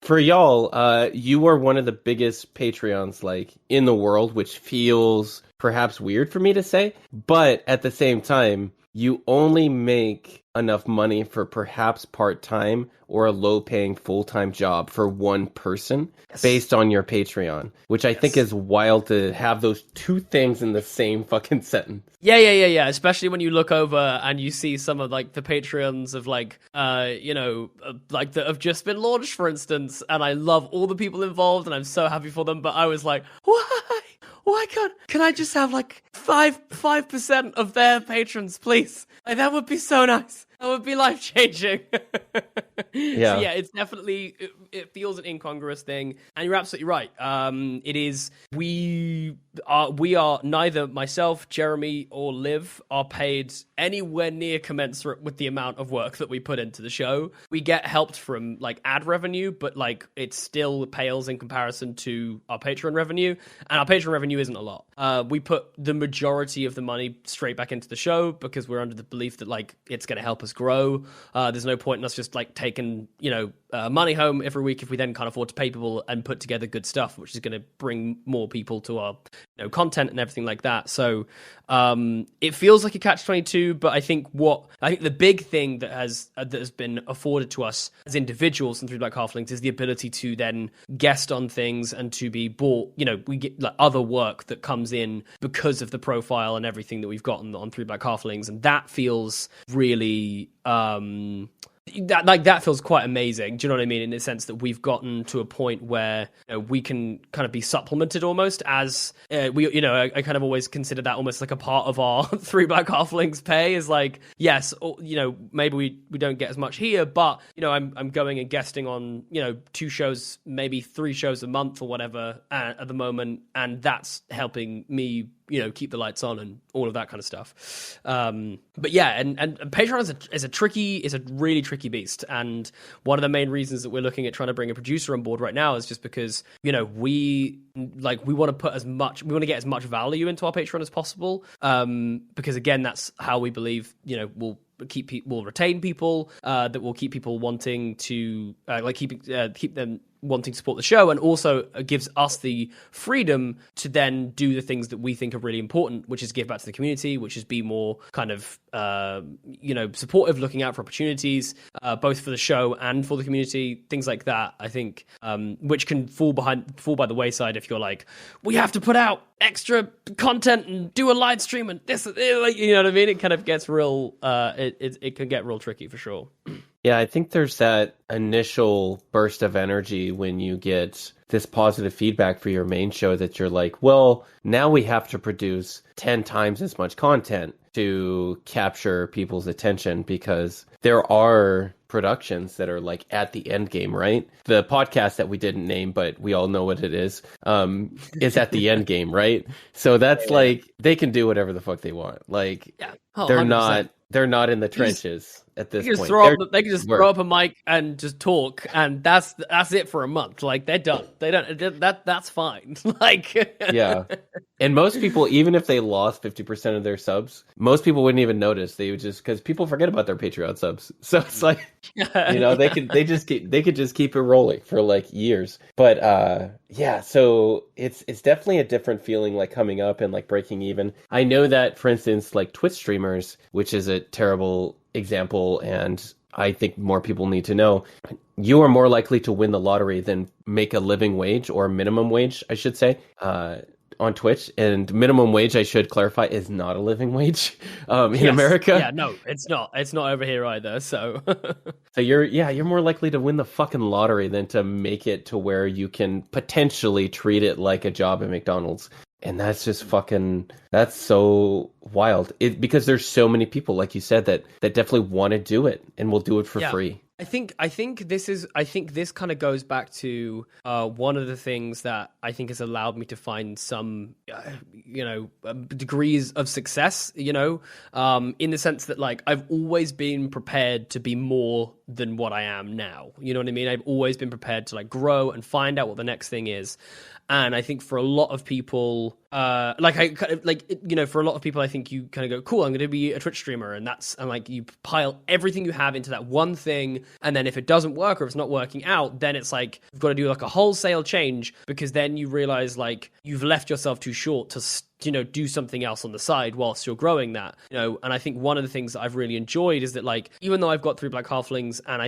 For y'all, you are one of the biggest Patreons like in the world, which feels perhaps weird for me to say, but at the same time, you only make enough money for perhaps part-time or a low-paying full-time job for one person based on your Patreon, which I think is wild to have those two things in the same fucking sentence. Yeah. Especially when you look over and you see some of like the Patreons of like, like that have just been launched, for instance. And I love all the people involved and I'm so happy for them. But I was like, why can I just have like 5% of their patrons, please? Like, that would be so nice. That would be life-changing. Yeah. So yeah, it's definitely, it feels an incongruous thing. And you're absolutely right. It is, we are neither myself, Jeremy, or Liv are paid anywhere near commensurate with the amount of work that we put into the show. We get helped from like ad revenue, but like it still pales in comparison to our Patreon revenue. And our Patreon revenue isn't a lot. We put the majority of the money straight back into the show because we're under the belief that like it's going to help us grow. There's no point in us just like taking, money home every week if we then can't afford to pay people and put together good stuff, which is going to bring more people to our content and everything like that. So it feels like a catch-22, but I think the big thing that has been afforded to us as individuals in Three Black Halflings is the ability to then guest on things and to be bought. We get like other work that comes in because of the profile and everything that we've gotten on Three Black Halflings, and that feels really that feels quite amazing. Do you know what I mean? In the sense that we've gotten to a point where we can kind of be supplemented almost as I kind of always consider that almost like a part of our Three Black Halflings pay is like, yes, maybe we don't get as much here, but I'm going and guesting on 2 shows, maybe 3 shows a month or whatever at the moment, and that's helping me keep the lights on and all of that kind of stuff. But yeah, and Patreon is a really tricky beast. And one of the main reasons that we're looking at trying to bring a producer on board right now is just because, we want to get as much value into our Patreon as possible. Because again, that's how we believe, we'll retain people, that will keep people wanting to keep them wanting to support the show, and also gives us the freedom to then do the things that we think are really important, which is give back to the community, which is be more kind of supportive, looking out for opportunities, both for the show and for the community, things like that. I think which can fall by the wayside if you're like, we have to put out extra content and do a live stream and this, what I mean? It kind of gets real. It can get real tricky for sure. Yeah, I think there's that initial burst of energy when you get this positive feedback for your main show that you're like, well, now we have to produce 10 times as much content to capture people's attention, because there are productions that are like at the end game, right? The podcast that we didn't name, but we all know what it is at the end game, right? So that's like, they can do whatever the fuck they want. Like, yeah. They're 100%. They're not in the trenches at this point. They can just throw up a mic and just talk, and that's it for a month. Like, they're done. They don't. That's fine. Like, yeah. And most people, even if they lost 50% of their subs, most people wouldn't even notice. They would just, because people forget about their Patreon subs. subs. So it's like, they could just keep it rolling for like years. But yeah, so it's definitely a different feeling like coming up and like breaking even. I know that, for instance, like Twitch streamers, which is a terrible example, and I think more people need to know, you are more likely to win the lottery than make a living wage, or minimum wage, I should say, on Twitch. And minimum wage, I should clarify, is not a living wage in America. Yeah, no, it's not. It's not over here either. So, so you're more likely to win the fucking lottery than to make it to where you can potentially treat it like a job at McDonald's. And that's just that's so wild. Because there's so many people, like you said, that definitely want to do it and will do it for free. I think this kind of goes back to one of the things that I think has allowed me to find some, degrees of success, in the sense that like I've always been prepared to be more than what I am now. You know what I mean? I've always been prepared to like grow and find out what the next thing is. And I think for a lot of people, for a lot of people, I think you kind of go, cool, I'm going to be a Twitch streamer. And like you pile everything you have into that one thing. And then if it doesn't work or if it's not working out, then it's like you've got to do like a wholesale change, because then you realize like you've left yourself too short to do something else on the side whilst you're growing that, and I think one of the things that I've really enjoyed is that like, even though I've got 3 Black Halflings and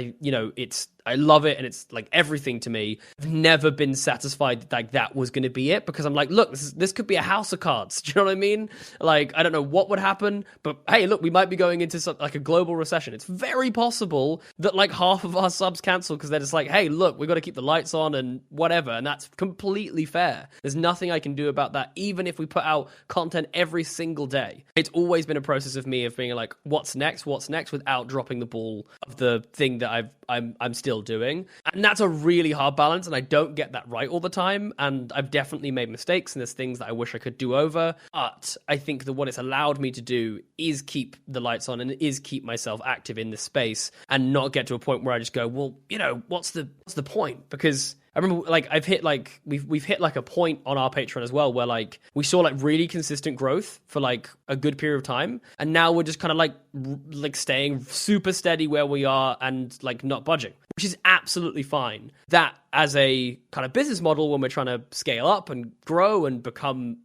I love it and it's like everything to me, I've never been satisfied that like that was going to be it, because I'm like, look, this could be a house of cards. Do you know what I mean? Like, I don't know what would happen, but hey, look, we might be going into like a global recession. It's very possible that like half of our subs cancel because they're just like, hey, look, we got to keep the lights on and whatever. And that's completely fair. There's nothing I can do about that, even if we put out content every single day. It's always been a process of me of being like, what's next, without dropping the ball of the thing that I'm still doing. And that's a really hard balance, and I don't get that right all the time, and I've definitely made mistakes, and there's things that I wish I could do over. But I think that what it's allowed me to do is keep the lights on and is keep myself active in this space, and not get to a point where I just go, well, what's the point? Because I remember like we've hit like a point on our Patreon as well where like we saw like really consistent growth for like a good period of time, and now we're just kind of like staying super steady where we are and like not budging, which is absolutely fine. That as a kind of business model when we're trying to scale up and grow and become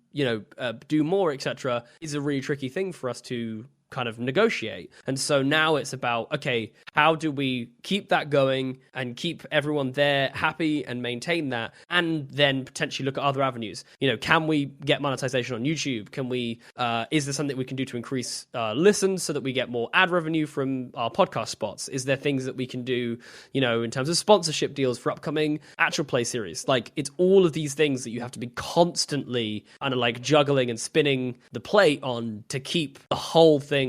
do more, etc., is a really tricky thing for us to kind of negotiate. And so now it's about, okay, how do we keep that going and keep everyone there happy and maintain that, and then potentially look at other avenues? Can we get monetization on YouTube? Can we is there something we can do to increase listens so that we get more ad revenue from our podcast spots? Is there things that we can do in terms of sponsorship deals for upcoming actual play series? Like, it's all of these things that you have to be constantly kind of like juggling and spinning the plate on to keep the whole thing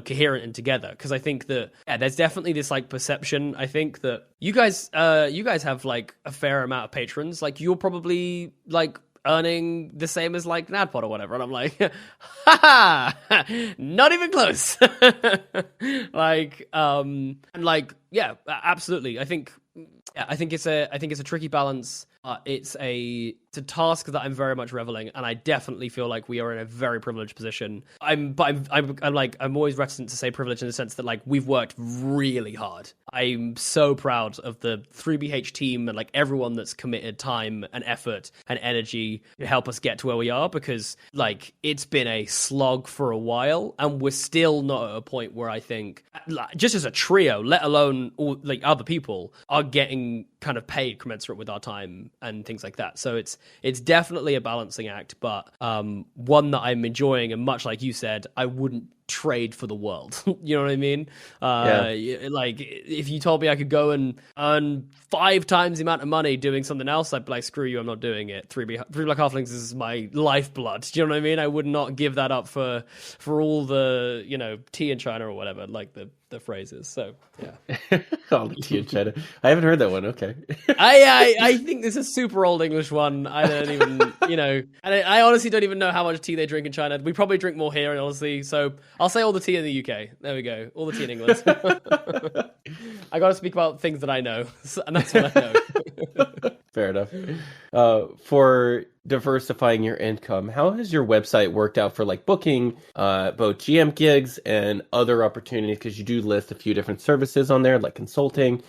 coherent and together. Because I think that there's definitely this like perception, I think, that you guys have like a fair amount of patrons, like you're probably like earning the same as like NADPOD or whatever, and I'm like, haha, not even close. Yeah, absolutely. I think it's a tricky balance. It's a task that I'm very much reveling, and I definitely feel like we are in a very privileged position. I'm always reticent to say privileged in the sense that like we've worked really hard. I'm so proud of the 3BH team and like everyone that's committed time and effort and energy to help us get to where we are, because like it's been a slog for a while, and we're still not at a point where I think, just as a trio, let alone all like other people, are getting kind of paid commensurate with our time and things like that. So it's definitely a balancing act, but one that I'm enjoying, and much like you said, I wouldn't trade for the world. You know what I mean? Like, if you told me I could go and earn 5 times the amount of money doing something else, I'd be like, screw you, I'm not doing it. 3 Black Halflings is my lifeblood. Do you know what I mean? I would not give that up for all the tea in China or whatever, like the phrase is. So yeah. All the tea in China. I haven't heard that one. Okay. I think this is a super old English one. I don't even and I honestly don't even know how much tea they drink in China. We probably drink more here, honestly. So I'll say all the tea in the UK. There we go. All the tea in England. I got to speak about things that I know, and that's what I know. Fair enough. For diversifying your income, how has your website worked out for like booking both GM gigs and other opportunities? Because you do list a few different services on there, like consulting.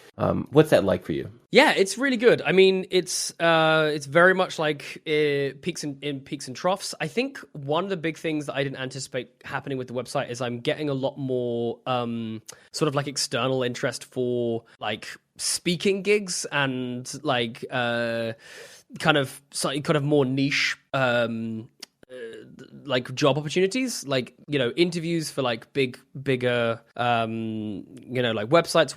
What's that like for you? Yeah, it's really good. I mean, it's very much like peaks and troughs. I think one of the big things that I didn't anticipate happening with the website is I'm getting a lot more sort of like external interest for like speaking gigs and like kind of more niche like job opportunities, like, you know, interviews for like bigger you know, like websites,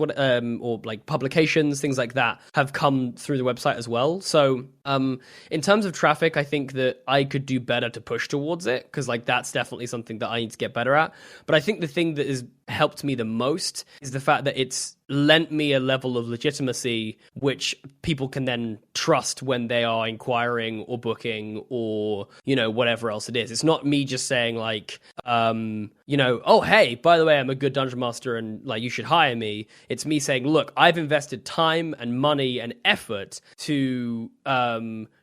or like publications, things like that have come through the website as well. So in terms of traffic, I think that I could do better to push towards it, because like that's definitely something that I need to get better at. But I think the thing that has helped me the most is the fact that it's lent me a level of legitimacy which people can then trust when they are inquiring or booking or, you know, whatever else it is. It's not me just saying like, you know, oh, hey, by the way, I'm a good dungeon master and like you should hire me. It's me saying, look, I've invested time and money and effort to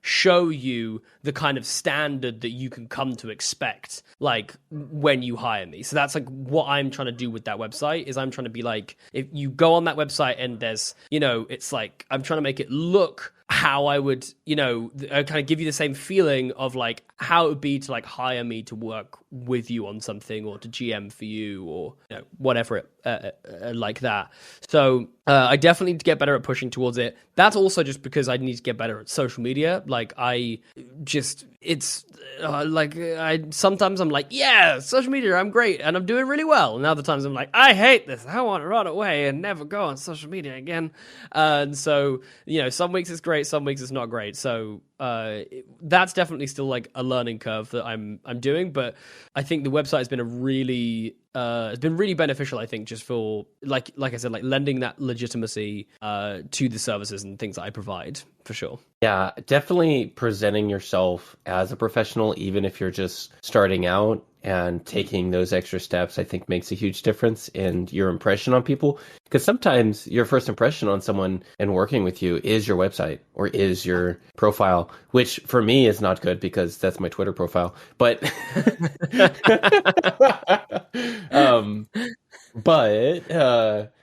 show you the kind of standard that you can come to expect, like when you hire me. So that's like what I'm trying to do with that website, is I'm trying to be like, if you go on that website and there's, you know, it's like, I'm trying to make it look how I would, you know, kind of give you the same feeling of like how it would be to like hire me to work with you on something or to GM for you or, you know, whatever like that. So I definitely need to get better at pushing towards it. That's also just because I need to get better at social media. Like sometimes I'm like, yeah, social media, I'm great and I'm doing really well. And other times I'm like, I hate this. I want to run away and never go on social media again. And so, you know, some weeks it's great, some weeks it's not great. So that's definitely still like a learning curve that I'm doing. But I think the website has been it's been really beneficial, I think, just for like I said, like lending that legitimacy to the services and things that I provide, for sure. Yeah, definitely presenting yourself as a professional, even if you're just starting out, and taking those extra steps, I think makes a huge difference in your impression on people. Because sometimes your first impression on someone and working with you is your website or is your profile, which for me is not good because that's my Twitter profile. But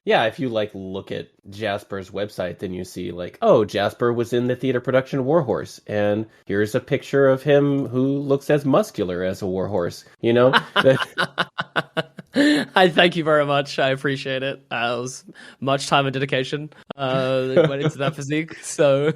yeah, if you like look at Jasper's website, then you see like, oh, Jasper was in the theater production Warhorse, and here's a picture of him who looks as muscular as a warhorse, you know? I thank you very much. I appreciate it. It was much time and dedication that went into that physique. So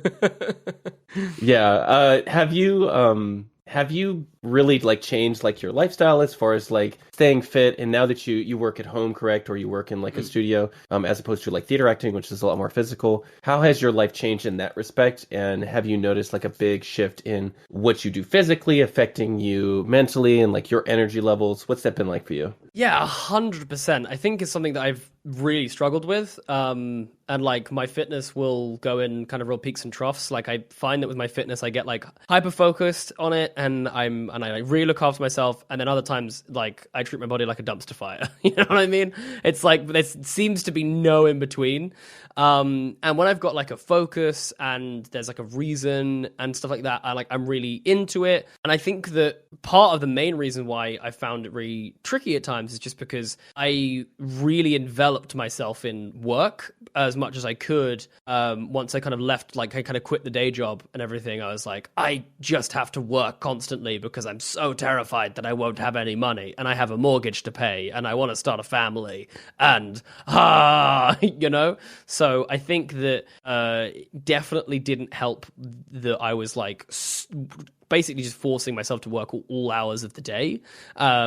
yeah. Have you really like changed like your lifestyle as far as like staying fit, and now that you work at home, correct, or you work in like a studio, as opposed to like theater acting, which is a lot more physical, how has your life changed in that respect? And have you noticed like a big shift in what you do physically affecting you mentally and like your energy levels? What's that been like for you? Yeah, 100%. I think it's something that I've really struggled with. And like my fitness will go in kind of real peaks and troughs. Like I find that with my fitness, I get like hyper focused on it, and I like really look after myself. And then other times, like I treat my body like a dumpster fire. You know what I mean? It's like there seems to be no in between. And when I've got like a focus and there's like a reason and stuff like that, I'm really into it. And I think that part of the main reason why I found it really tricky at times is just because I really enveloped myself in work as much as I could. Once I kind of left, like I kind of quit the day job and everything, I was like, I just have to work constantly because I'm so terrified that I won't have any money and I have a mortgage to pay and I want to start a family and you know. So I think that definitely didn't help that I was like basically just forcing myself to work all hours of the day,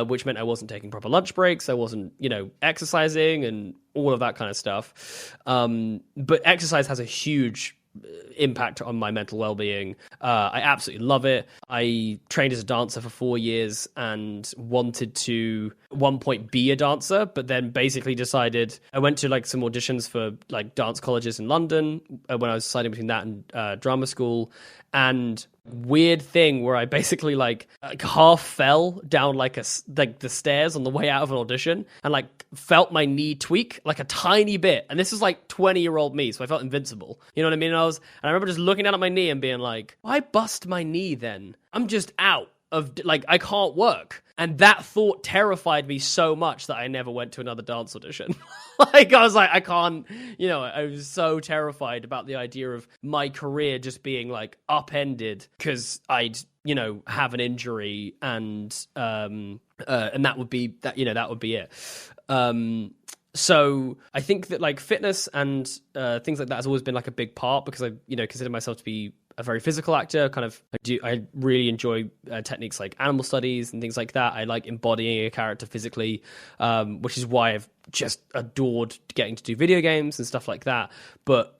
which meant I wasn't taking proper lunch breaks. I wasn't, you know, exercising and all of that kind of stuff. But exercise has a huge impact on my mental well-being. I absolutely love it. I trained as a dancer for 4 years and wanted to at one point be a dancer, but then basically decided I went to like some auditions for like dance colleges in London when I was deciding between that and drama school, and weird thing where I basically like half fell down like the stairs on the way out of an audition, and like felt my knee tweak like a tiny bit. And this is like 20-year-old me, so I felt invincible. You know what I mean? And I remember just looking down at my knee and being like, why bust my knee then? I'm just out of, like, I can't work. And that thought terrified me so much that I never went to another dance audition. Like, I was like, I can't, you know, I was so terrified about the idea of my career just being like upended because I'd, you know, have an injury, and that would be that, you know, that would be it. So I think that like fitness and things like that has always been like a big part, because I, you know, consider myself to be a very physical actor. Kind of, I really enjoy techniques like animal studies and things like that. I like embodying a character physically, which is why I've just adored getting to do video games and stuff like that. But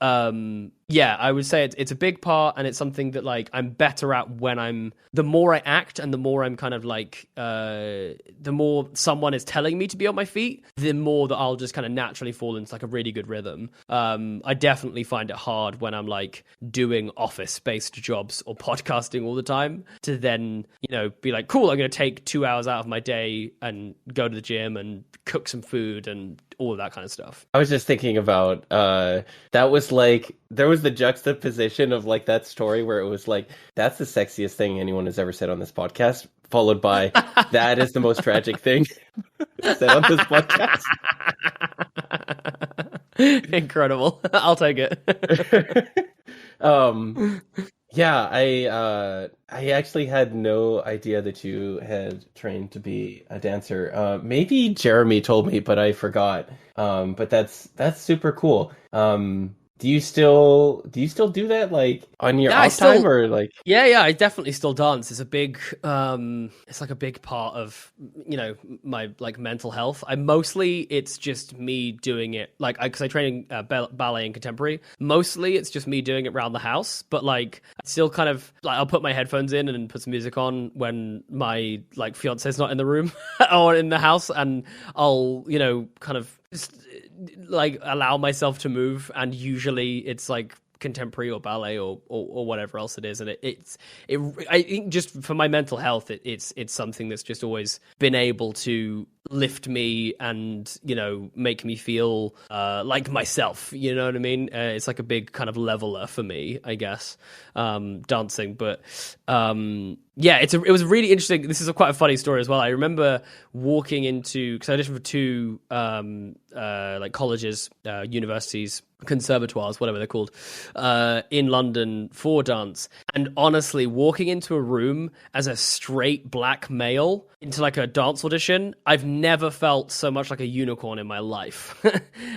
yeah, I would say it's a big part, and it's something that like I'm better at when the more I act and the more I'm kind of like the more someone is telling me to be on my feet, the more that I'll just kind of naturally fall into like a really good rhythm. I definitely find it hard when I'm like doing office-based jobs or podcasting all the time to then, you know, be like, cool, I'm going to take 2 hours out of my day and go to the gym and cook some food and all of that kind of stuff. I was just thinking about that was like, there was the juxtaposition of like that story where it was like, that's the sexiest thing anyone has ever said on this podcast, followed by that is the most tragic thing said on this podcast. Incredible. I'll take it. Yeah, I actually had no idea that you had trained to be a dancer. Maybe Jeremy told me, but I forgot. But that's super cool. Do you still do that, like on your off time, or like? Yeah, I definitely still dance. It's a big, it's like a big part of, you know, my like mental health. It's just me doing it, like, because I train in ballet and contemporary. Mostly it's just me doing it around the house, but like I still kind of like, I'll put my headphones in and put some music on when my like fiance's not in the room or in the house, and I'll, you know, kind of just like allow myself to move, and usually it's like contemporary or ballet or whatever else it is, and I think just for my mental health, it's something that's just always been able to lift me and, you know, make me feel like myself, you know what I mean? It's like a big kind of leveler for me, I guess, dancing. But yeah, it was really interesting. This is quite a funny story as well. I remember walking into, because I auditioned for two like colleges, universities, conservatoires, whatever they're called, in London for dance. And honestly, walking into a room as a straight black male into like a dance audition, I've never felt so much like a unicorn in my life.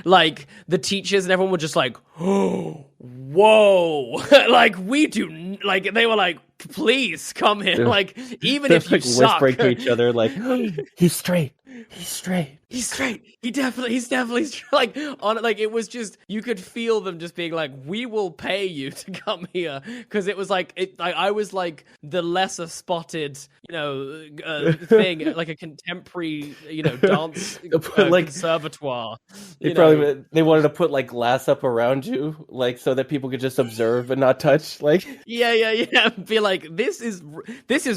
Like the teachers and everyone were just like, oh, whoa. Like we do, like they were like, please come here. Like even if you like suck. Whispering to each other like, oh, he's straight. He's straight. He's straight. He's definitely like on. Like it was just, you could feel them just being like, "We will pay you to come here," because it was like I was like the lesser spotted, you know, thing, like a contemporary, you know, dance like conservatoire. They wanted to put like glass up around you, like so that people could just observe and not touch. Like yeah. Be like, this is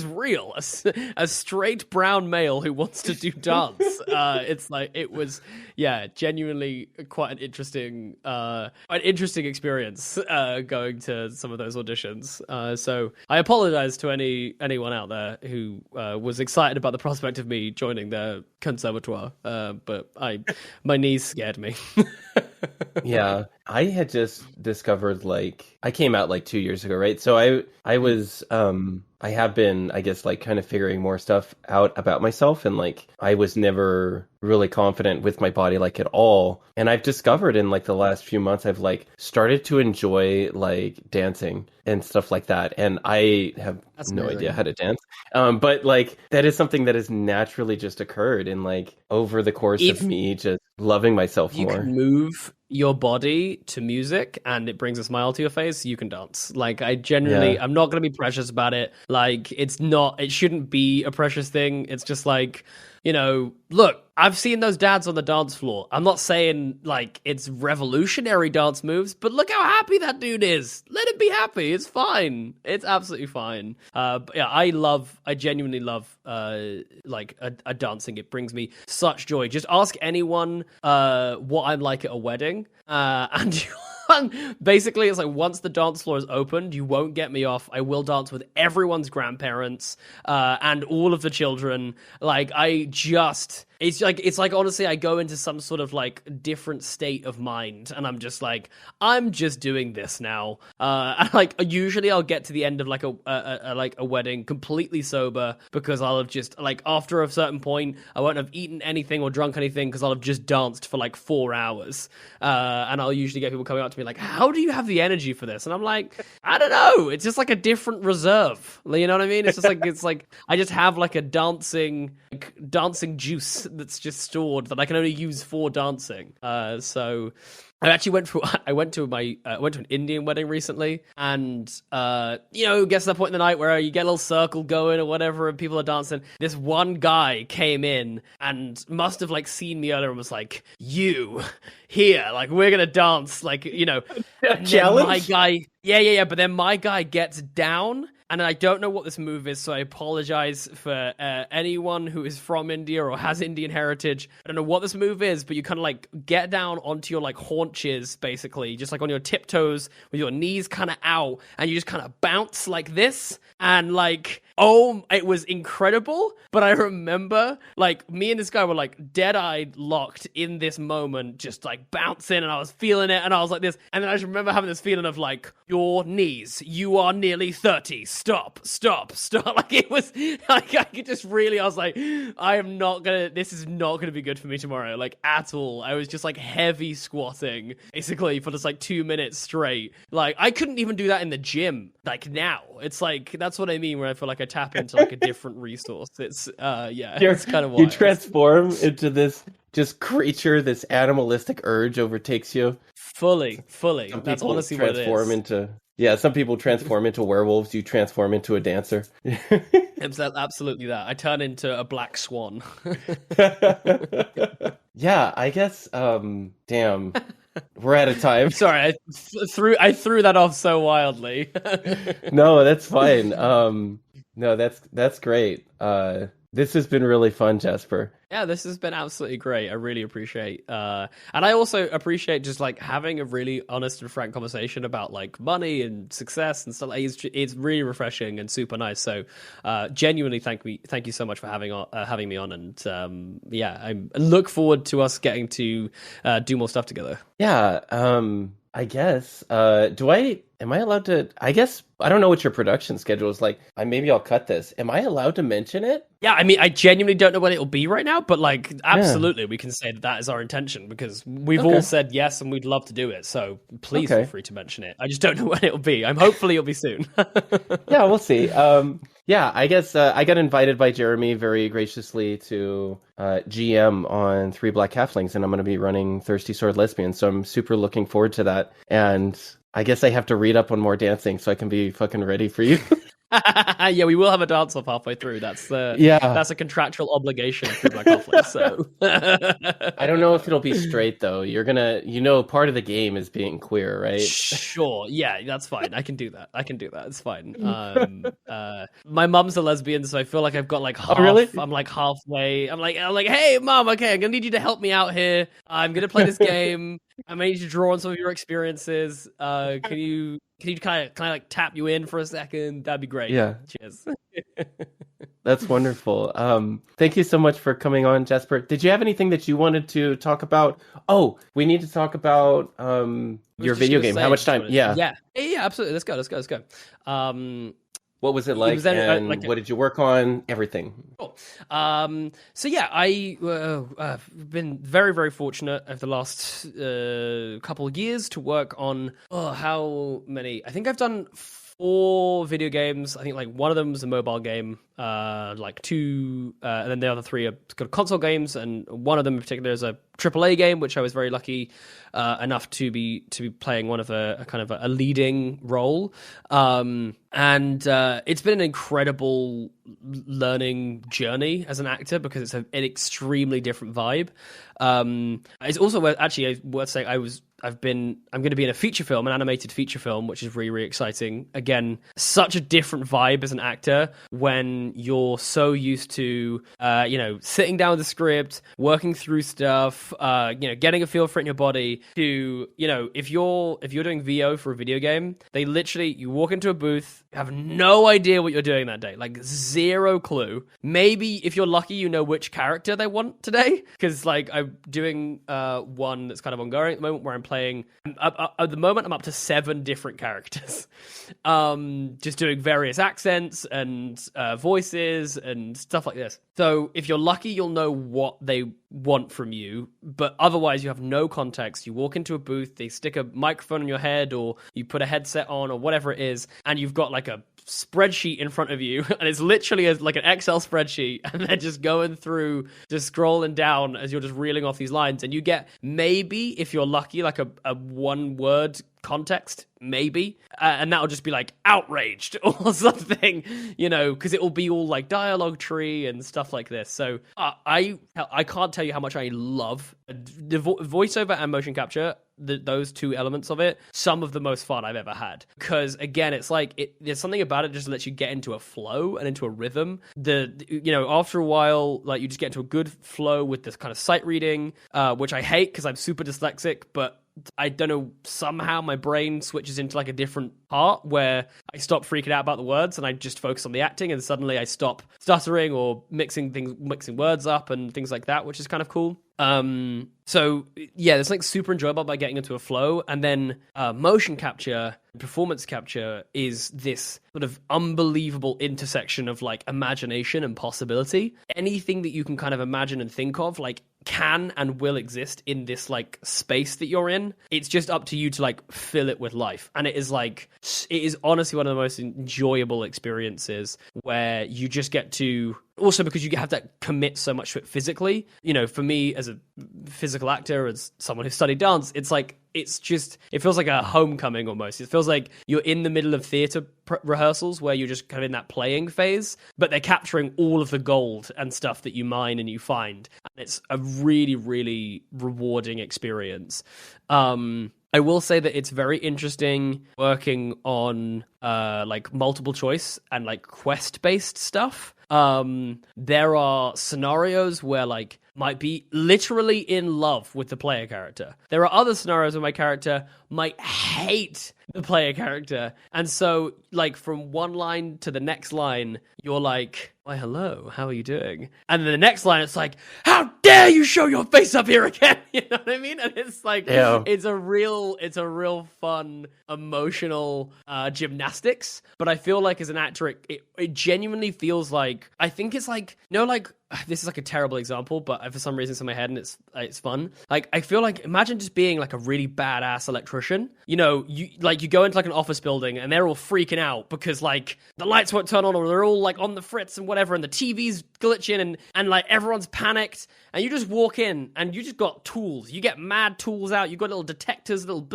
real. A straight brown male who wants to do dance. It's like, it was, yeah, genuinely quite an interesting experience going to some of those auditions. So I apologize to anyone out there who was excited about the prospect of me joining the conservatoire, but my knees scared me. Yeah, I had just discovered, like, I came out like 2 years ago, right? So I was I have been, I guess, like kind of figuring more stuff out about myself, and like I was never really confident with my body like at all. And I've discovered in like the last few months, I've like started to enjoy like dancing and stuff like that. And I have no idea how to dance. But like that is something that has naturally just occurred in like over the course of me just loving myself more. You can move your body to music and it brings a smile to your face, you can dance. Like I genuinely, I'm not going to be precious about it. Like it shouldn't be a precious thing. It's just like, look, I've seen those dads on the dance floor. I'm not saying like it's revolutionary dance moves, but look how happy that dude is. Let him be happy. It's fine. It's absolutely fine. But yeah, I genuinely love like a dancing. It brings me such joy. Just ask anyone what I'm like at a wedding, and basically it's like once the dance floor is opened, you won't get me off. I will dance with everyone's grandparents and all of the children. Like it's like honestly I go into some sort of like different state of mind, and I'm just doing this now. And like usually I'll get to the end of like a wedding completely sober, because I'll have just like after a certain point I won't have eaten anything or drunk anything, because I'll have just danced for like 4 hours. And I'll usually get people coming up to me like, how do you have the energy for this? And I'm like, I don't know. It's just like a different reserve. You know what I mean? It's just like it's like I just have like a dancing juice that's just stored that I can only use for dancing. So I actually went to an Indian wedding recently, and gets to that point in the night where you get a little circle going or whatever, and people are dancing. This one guy came in and must have like seen me earlier and was like, "You here? Like we're gonna dance?" Like challenge. My guy, yeah. But then my guy gets down. And I don't know what this move is, so I apologize for anyone who is from India or has Indian heritage. I don't know what this move is, but you kind of like get down onto your like haunches, basically, just like on your tiptoes with your knees kind of out, and you just kind of bounce like this. And like, it was incredible. But I remember like me and this guy were like dead-eyed locked in this moment, just like bouncing, and I was feeling it, and I was like this. And then I just remember having this feeling of like, your knees, you are nearly 30. Stop. Like it was like I could just really, I was like, this is not gonna be good for me tomorrow, like at all. I was just like heavy squatting basically for just like 2 minutes straight. Like I couldn't even do that in the gym. Like now it's like, that's what I mean where I feel like I tap into like a different resource. It's it's kind of wild. You transform into this just creature, this animalistic urge overtakes you. Fully. That's honestly what it is. Some people transform into werewolves. You transform into a dancer. It's absolutely that. I turn into a black swan. Yeah, I guess. Damn, we're out of time. Sorry, I threw that off so wildly. No, that's fine. No, that's great. This has been really fun, Jasper. Yeah, this has been absolutely great. I really appreciate, and I also appreciate just like having a really honest and frank conversation about like money and success and stuff. It's really refreshing and super nice. So, genuinely, thank you so much for having me on. And I look forward to us getting to do more stuff together. Yeah. I guess. Am I allowed to? I guess I don't know what your production schedule is like. Maybe I'll cut this. Am I allowed to mention it? Yeah, I mean, I genuinely don't know what it'll be right now, but like, absolutely, we can say that is our intention, because we've all said yes and we'd love to do it. So please feel free to mention it. I just don't know when it'll be. Hopefully it'll be soon. Yeah, we'll see. I guess I got invited by Jeremy very graciously to GM on 3 Black Halflings, and I'm going to be running Thirsty Sword Lesbian. So I'm super looking forward to that. And I guess I have to read up on more dancing so I can be fucking ready for you. Yeah, we will have a dance off halfway through. That's a contractual obligation for Black Halflings. So I don't know if it'll be straight though. You're gonna, part of the game is being queer, right? Sure. Yeah, that's fine. I can do that. It's fine. My mum's a lesbian, so I feel like I've got like half. Oh, really? I'm like halfway. I'm like, hey, mom. Okay, I'm gonna need you to help me out here. I'm gonna play this game. I may need you to draw on some of your experiences. Can you kind of like tap you in for a second? That'd be great. Yeah. Cheers. That's wonderful. Thank you so much for coming on, Jasper. Did you have anything that you wanted to talk about? Oh, we need to talk about your video game. How much time? Yeah, absolutely. Let's go. What was it like, what did you work on? Everything. Cool. So yeah, I've been very, very fortunate over the last couple of years to work on how many? I think I've done 4 video games. I think like one of them was a mobile game, like 2, and then the other 3 are kind of console games, and one of them in particular is a AAA game, which I was very lucky enough to be playing one of a kind of a leading role. And it's been an incredible learning journey as an actor because it's an extremely different vibe. It's also actually worth saying I'm going to be in a feature film, an animated feature film, which is really, really exciting. Again, such a different vibe as an actor when you're so used to, sitting down with the script, working through stuff, getting a feel for it in your body to, if you're doing VO for a video game, they literally, you walk into a booth, have no idea what you're doing that day, like zero clue. Maybe if you're lucky, you know which character they want today. Because like I'm doing one that's kind of ongoing at the moment where I'm playing at the moment I'm up to 7 different characters, just doing various accents and voices and stuff like this. So if you're lucky, you'll know what they want from you, but otherwise you have no context. You walk into a booth, they stick a microphone on your head, or you put a headset on, or whatever it is, and you've got like a spreadsheet in front of you, and it's literally like an Excel spreadsheet, and they're just going through, just scrolling down as you're just reeling off these lines, and you get maybe, if you're lucky, like a one-word context, maybe, and that'll just be like outraged or something, because it will be all like dialogue tree and stuff like this. So I can't tell you how much I love the voiceover and motion capture. Those 2 elements of it, some of the most fun I've ever had, because again, it's like there's something about it just lets you get into a flow and into a rhythm. After a while, like you just get into a good flow with this kind of sight reading, which I hate because I'm super dyslexic, but I don't know, somehow my brain switches into like a different part where I stop freaking out about the words and I just focus on the acting, and suddenly I stop stuttering or mixing words up and things like that, which is kind of cool. So yeah, it's like super enjoyable by getting into a flow. And then motion capture, performance capture is this sort of unbelievable intersection of like imagination and possibility. Anything that you can kind of imagine and think of, like, can and will exist in this like space that you're in. It's just up to you to like fill it with life. And it is honestly one of the most enjoyable experiences where you just get to, also because you have to commit so much to it physically. For me as a physical actor, as someone who studied dance, it's like, it feels like a homecoming almost. It feels like you're in the middle of theater rehearsals where you're just kind of in that playing phase, but they're capturing all of the gold and stuff that you mine and you find. And it's a really, really rewarding experience. I will say that it's very interesting working on like multiple choice and like quest-based stuff. There are scenarios where like might be literally in love with the player character. There are other scenarios where my character might hate the player character. And so like from one line to the next line, you're like, why, hello, how are you doing? And then the next line, it's like, how dare you show your face up here again? You know what I mean? And it's like, it's a real fun, emotional gymnastics. But I feel like as an actor, it genuinely feels like, I think it's like, this is like a terrible example, but for some reason it's in my head and it's fun. Like, I feel like, imagine just being like a really badass electrician. You go into like an office building and they're all freaking out because like the lights won't turn on, or they're all like on the fritz and whatever, and the TV's glitching and like everyone's panicked, and you just walk in and you just got tools. You get mad tools out. You got little detectors, little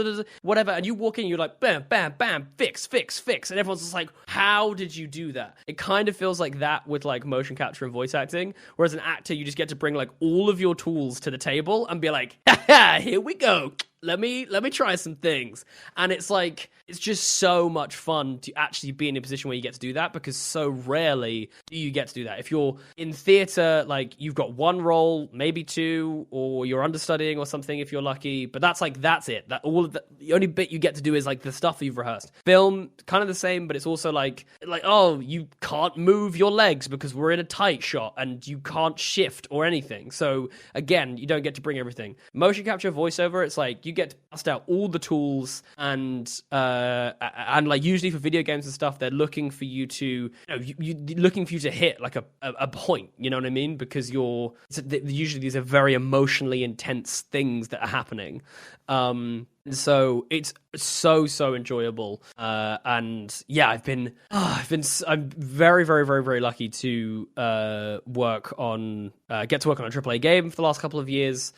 whatever, and you walk in, you're like, bam, bam, bam, fix, and everyone's just like, how did you do that? It kind of feels like that with like motion capture and voice acting. Whereas an actor, you just get to bring like all of your tools to the table and be like, ha, here we go. Let me try some things. And it's like, it's just so much fun to actually be in a position where you get to do that, because so rarely do you get to do that. If you're in theater, like you've got one role, maybe 2, or you're understudying or something if you're lucky, but that's it. That all of the only bit you get to do is like the stuff you've rehearsed. Film, kind of the same, but it's also like, oh, you can't move your legs because we're in a tight shot and you can't shift or anything. So again, you don't get to bring everything. Motion capture, voiceover, it's like you get to bust out all the tools, and like usually for video games and stuff, they're looking for you to, looking for you to hit like a point, you know what I mean? Because usually these are very emotionally intense things that are happening. So it's so enjoyable, and yeah, I'm very very lucky to work on get to work on a AAA game for the last couple of years,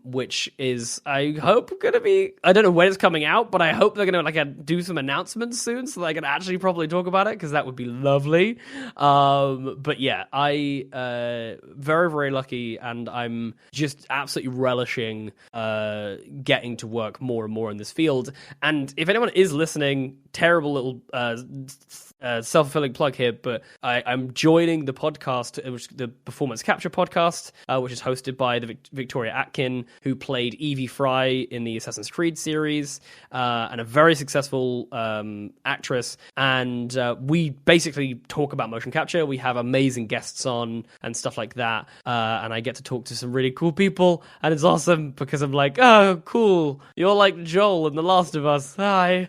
which is, I hope, gonna be, I don't know when it's coming out, but I hope they're gonna do some announcements soon so that I can actually probably talk about it, because that would be lovely. But yeah, I very lucky, and I'm just absolutely relishing getting to work more and more in this field. And if anyone is listening, terrible little self-fulfilling plug here, but I'm joining the podcast, which the Performance Capture podcast, which is hosted by the Victoria Atkin, who played Evie Fry in the Assassin's Creed series, and a very successful actress. And we basically talk about motion capture. We have amazing guests on and stuff like that, and I get to talk to some really cool people, and it's awesome because I'm like, oh, cool, you're like Joel in The Last of Us. Hi.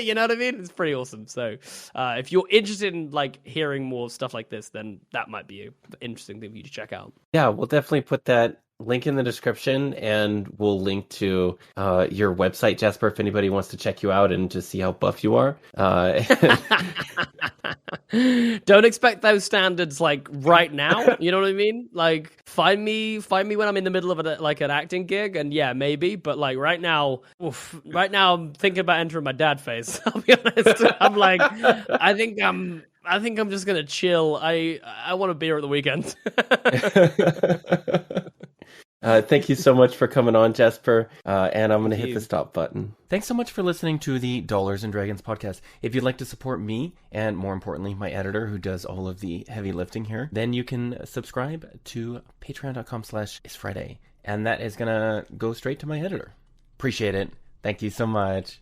You know what I mean? It's pretty awesome. So if you're interested in hearing more stuff like this, then that might be an interesting thing for you to check out. Yeah, we'll definitely put that link in the description, and we'll link to your website, Jasper, if anybody wants to check you out and just see how buff you are. Don't expect those standards right now. You know what I mean? Find me when I'm in the middle of an acting gig, and yeah, maybe. But right now, I'm thinking about entering my dad phase. I'll be honest. I'm I think I'm just gonna chill. I want a beer at the weekend. Thank you so much for coming on, Jasper. And I'm going to hit the stop button. Thanks so much for listening to the Dollars and Dragons podcast. If you'd like to support me, and more importantly, my editor who does all of the heavy lifting here, then you can subscribe to patreon.com/isfriday. And that is going to go straight to my editor. Appreciate it. Thank you so much.